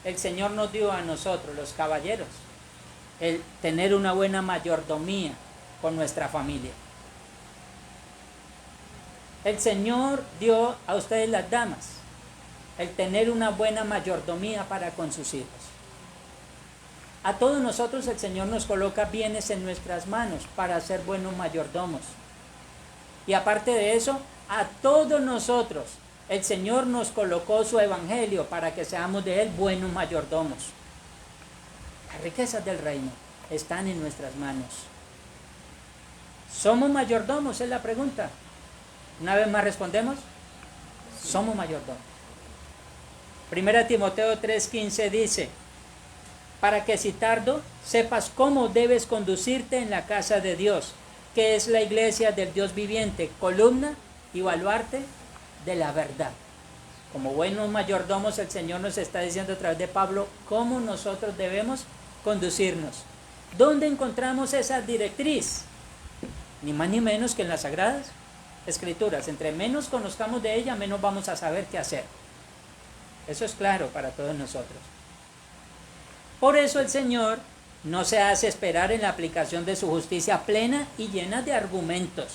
El Señor nos dio a nosotros, los caballeros, el tener una buena mayordomía con nuestra familia. El Señor dio a ustedes, las damas, el tener una buena mayordomía para con sus hijos. A todos nosotros el Señor nos coloca bienes en nuestras manos para ser buenos mayordomos. Y aparte de eso, a todos nosotros el Señor nos colocó su evangelio para que seamos de él buenos mayordomos. Las riquezas del reino están en nuestras manos. ¿Somos mayordomos? Es la pregunta. Una vez más respondemos, somos mayordomos. 1 Timoteo 3:15 dice: para que si tardo sepas cómo debes conducirte en la casa de Dios, que es la iglesia del Dios viviente, columna y baluarte de la verdad. Como buenos mayordomos, el Señor nos está diciendo a través de Pablo cómo nosotros debemos conducirnos. ¿Dónde encontramos esa directriz? Ni más ni menos que en las Sagradas Escrituras. Entre menos conozcamos de ella, menos vamos a saber qué hacer. Eso es claro para todos nosotros. Por eso el Señor no se hace esperar en la aplicación de su justicia plena y llena de argumentos,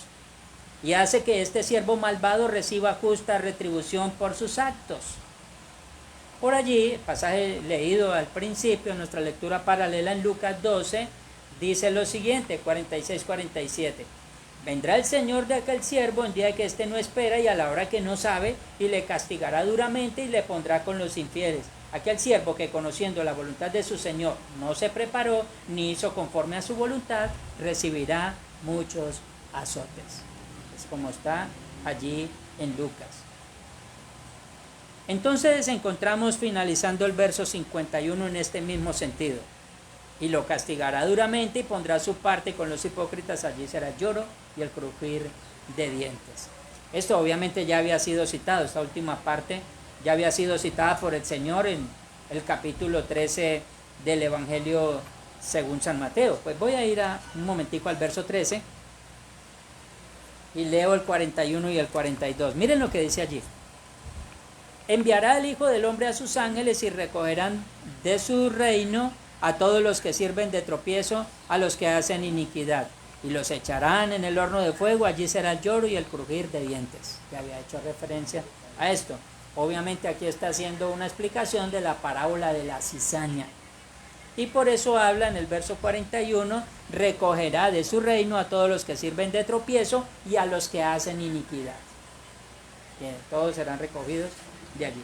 y hace que este siervo malvado reciba justa retribución por sus actos. Por allí, el pasaje leído al principio, en nuestra lectura paralela en Lucas 12, dice lo siguiente, 46-47. Vendrá el Señor de aquel siervo en día que éste no espera y a la hora que no sabe, y le castigará duramente y le pondrá con los infieles. Aquel siervo que, conociendo la voluntad de su Señor, no se preparó ni hizo conforme a su voluntad, recibirá muchos azotes. Es como está allí en Lucas. Entonces encontramos finalizando el verso 51 en este mismo sentido. Y lo castigará duramente y pondrá su parte con los hipócritas, allí será el lloro y el crujir de dientes. Esto obviamente ya había sido citado, esta última parte ya había sido citada por el Señor en el capítulo 13 del Evangelio según San Mateo. Pues voy a ir un momentico al verso 13 y leo el 41 y el 42. Miren lo que dice allí. Enviará el Hijo del Hombre a sus ángeles y recogerán de su reino a todos los que sirven de tropiezo, a los que hacen iniquidad, y los echarán en el horno de fuego, allí será el lloro y el crujir de dientes. Ya había hecho referencia a esto. Obviamente aquí está haciendo una explicación de la parábola de la cizaña. Y por eso habla en el verso 41, recogerá de su reino a todos los que sirven de tropiezo y a los que hacen iniquidad. Que todos serán recogidos de allí.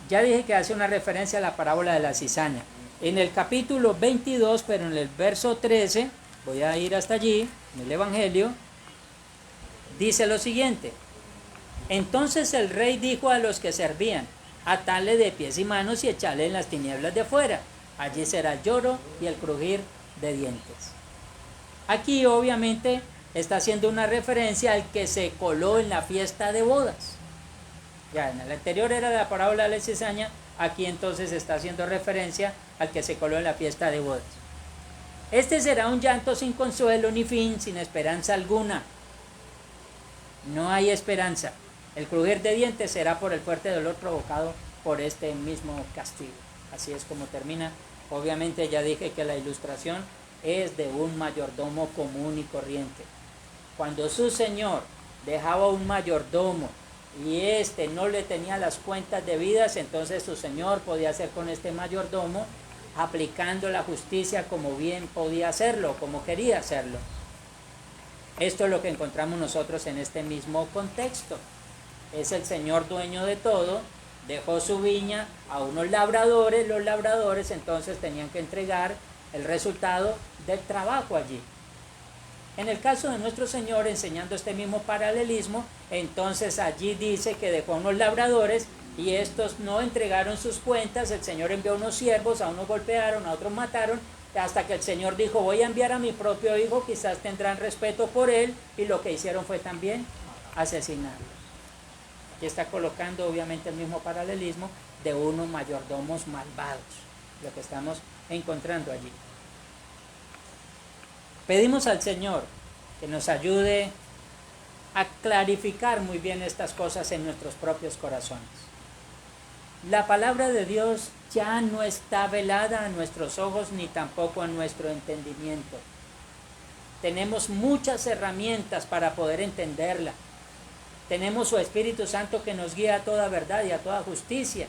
Ya dije que hace una referencia a la parábola de la cizaña. En el capítulo 22, pero en el verso 13, voy a ir hasta allí, en el Evangelio, dice lo siguiente. Entonces el rey dijo a los que servían, atadle de pies y manos y echadle en las tinieblas de afuera. Allí será el lloro y el crujir de dientes. Aquí obviamente está haciendo una referencia al que se coló en la fiesta de bodas. Ya en el anterior era la parábola de la cizaña, aquí entonces está haciendo referencia al que se coló en la fiesta de bodas. Este será un llanto sin consuelo ni fin, sin esperanza alguna. No hay esperanza. El crujir de dientes será por el fuerte dolor provocado por este mismo castigo. Así es como termina. Obviamente ya dije que la ilustración es de un mayordomo común y corriente. Cuando su señor dejaba un mayordomo y éste no le tenía las cuentas debidas, entonces su señor podía hacer con este mayordomo aplicando la justicia como bien podía hacerlo, como quería hacerlo. Esto es lo que encontramos nosotros en este mismo contexto. Es el Señor dueño de todo, dejó su viña a unos labradores, los labradores entonces tenían que entregar el resultado del trabajo allí. En el caso de nuestro Señor, enseñando este mismo paralelismo, entonces allí dice que dejó a unos labradores y estos no entregaron sus cuentas, el Señor envió unos siervos, a unos golpearon, a otros mataron, hasta que el Señor dijo, voy a enviar a mi propio hijo, quizás tendrán respeto por él, y lo que hicieron fue también asesinarlo. Aquí está colocando obviamente el mismo paralelismo de unos mayordomos malvados, lo que estamos encontrando allí. Pedimos al Señor que nos ayude a clarificar muy bien estas cosas en nuestros propios corazones. La palabra de Dios ya no está velada a nuestros ojos ni tampoco a nuestro entendimiento. Tenemos muchas herramientas para poder entenderla. Tenemos su Espíritu Santo que nos guía a toda verdad y a toda justicia.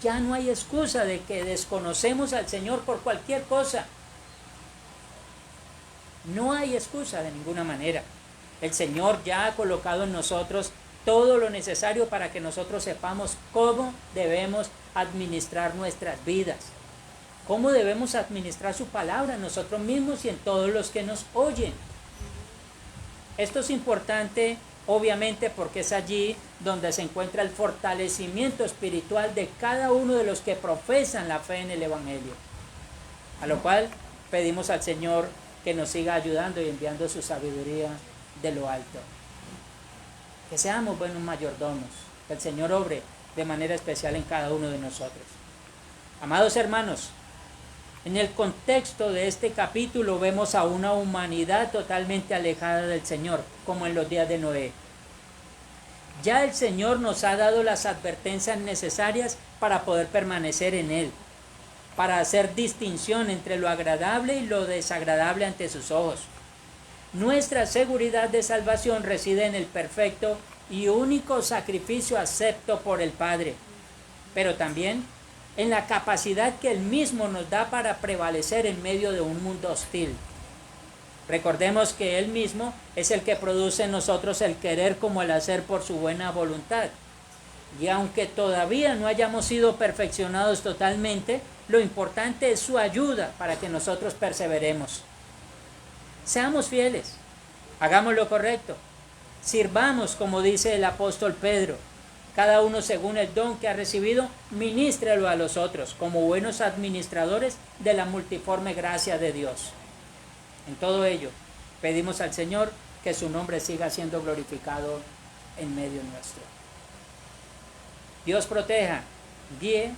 Ya no hay excusa de que desconocemos al Señor por cualquier cosa. No hay excusa de ninguna manera. El Señor ya ha colocado en nosotros todo lo necesario para que nosotros sepamos cómo debemos administrar nuestras vidas. Cómo debemos administrar su palabra en nosotros mismos y en todos los que nos oyen. Esto es importante, obviamente, porque es allí donde se encuentra el fortalecimiento espiritual de cada uno de los que profesan la fe en el Evangelio. A lo cual pedimos al Señor que nos siga ayudando y enviando su sabiduría de lo alto. Que seamos buenos mayordomos, que el Señor obre de manera especial en cada uno de nosotros. Amados hermanos, en el contexto de este capítulo vemos a una humanidad totalmente alejada del Señor, como en los días de Noé. Ya el Señor nos ha dado las advertencias necesarias para poder permanecer en Él, para hacer distinción entre lo agradable y lo desagradable ante sus ojos. Nuestra seguridad de salvación reside en el perfecto y único sacrificio acepto por el Padre, pero también en la capacidad que Él mismo nos da para prevalecer en medio de un mundo hostil. Recordemos que Él mismo es el que produce en nosotros el querer como el hacer por su buena voluntad. Y aunque todavía no hayamos sido perfeccionados totalmente, lo importante es su ayuda para que nosotros perseveremos. Seamos fieles, hagamos lo correcto, sirvamos como dice el apóstol Pedro, cada uno según el don que ha recibido, ministrelo a los otros como buenos administradores de la multiforme gracia de Dios. En todo ello, pedimos al Señor que su nombre siga siendo glorificado en medio nuestro. Dios proteja, guíe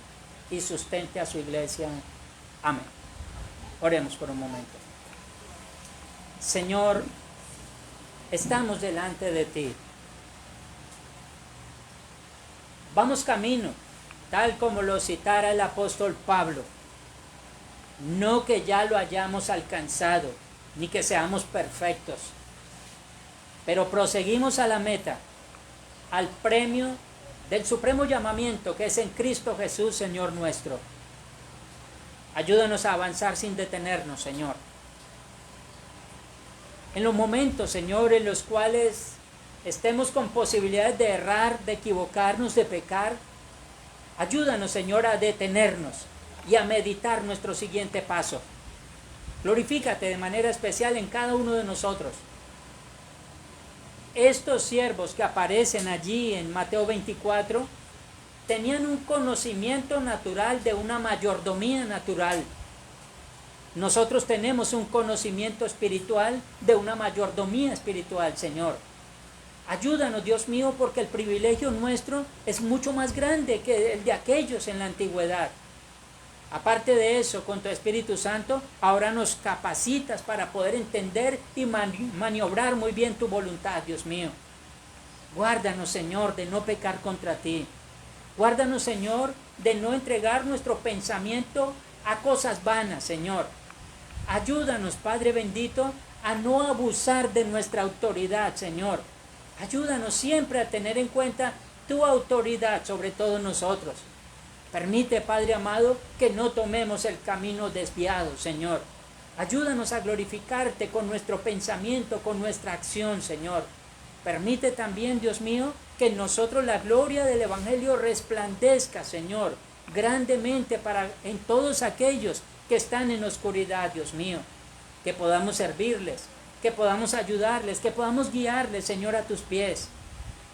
y sustente a su iglesia. Amén. Oremos por un momento. Señor, estamos delante de ti. Vamos camino, tal como lo citara el apóstol Pablo. No que ya lo hayamos alcanzado, ni que seamos perfectos, pero proseguimos a la meta, al premio del supremo llamamiento que es en Cristo Jesús, Señor nuestro. Ayúdanos a avanzar sin detenernos, Señor. En los momentos, Señor, en los cuales estemos con posibilidades de errar, de equivocarnos, de pecar, ayúdanos, Señor, a detenernos y a meditar nuestro siguiente paso. Glorifícate de manera especial en cada uno de nosotros. Estos siervos que aparecen allí en Mateo 24 tenían un conocimiento natural de una mayordomía natural. Nosotros tenemos un conocimiento espiritual de una mayordomía espiritual, Señor. Ayúdanos, Dios mío, porque el privilegio nuestro es mucho más grande que el de aquellos en la antigüedad. Aparte de eso, con tu Espíritu Santo, ahora nos capacitas para poder entender y maniobrar muy bien tu voluntad, Dios mío. Guárdanos, Señor, de no pecar contra ti. Guárdanos, Señor, de no entregar nuestro pensamiento a cosas vanas, Señor. Ayúdanos, Padre bendito, a no abusar de nuestra autoridad, Señor. Ayúdanos siempre a tener en cuenta tu autoridad sobre todos nosotros. Permite, Padre amado, que no tomemos el camino desviado, Señor. Ayúdanos a glorificarte con nuestro pensamiento, con nuestra acción, Señor. Permite también, Dios mío, que en nosotros la gloria del Evangelio resplandezca, Señor, grandemente en todos aquellos que están en oscuridad, Dios mío. Que podamos servirles, que podamos ayudarles, que podamos guiarles, Señor, a tus pies.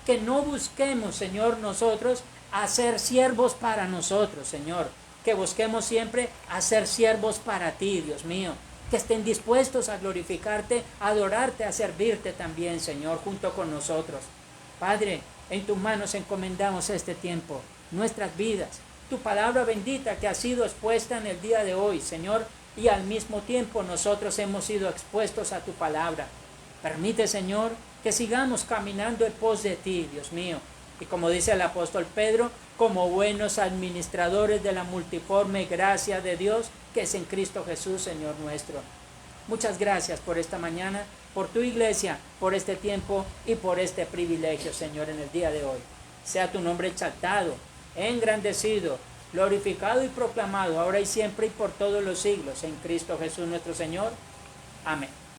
Que no busquemos, Señor, nosotros a ser siervos para nosotros, Señor. Que busquemos siempre a ser siervos para ti, Dios mío. Que estén dispuestos a glorificarte, a adorarte, a servirte también, Señor, junto con nosotros. Padre, en tus manos encomendamos este tiempo, nuestras vidas, tu palabra bendita que ha sido expuesta en el día de hoy, Señor, y al mismo tiempo nosotros hemos sido expuestos a tu palabra. Permite, Señor, que sigamos caminando en pos de ti, Dios mío. Y como dice el apóstol Pedro, como buenos administradores de la multiforme gracia de Dios que es en Cristo Jesús, Señor nuestro. Muchas gracias por esta mañana, por tu iglesia, por este tiempo y por este privilegio, Señor, en el día de hoy. Sea tu nombre exaltado, engrandecido, glorificado y proclamado, ahora y siempre y por todos los siglos, en Cristo Jesús nuestro Señor. Amén.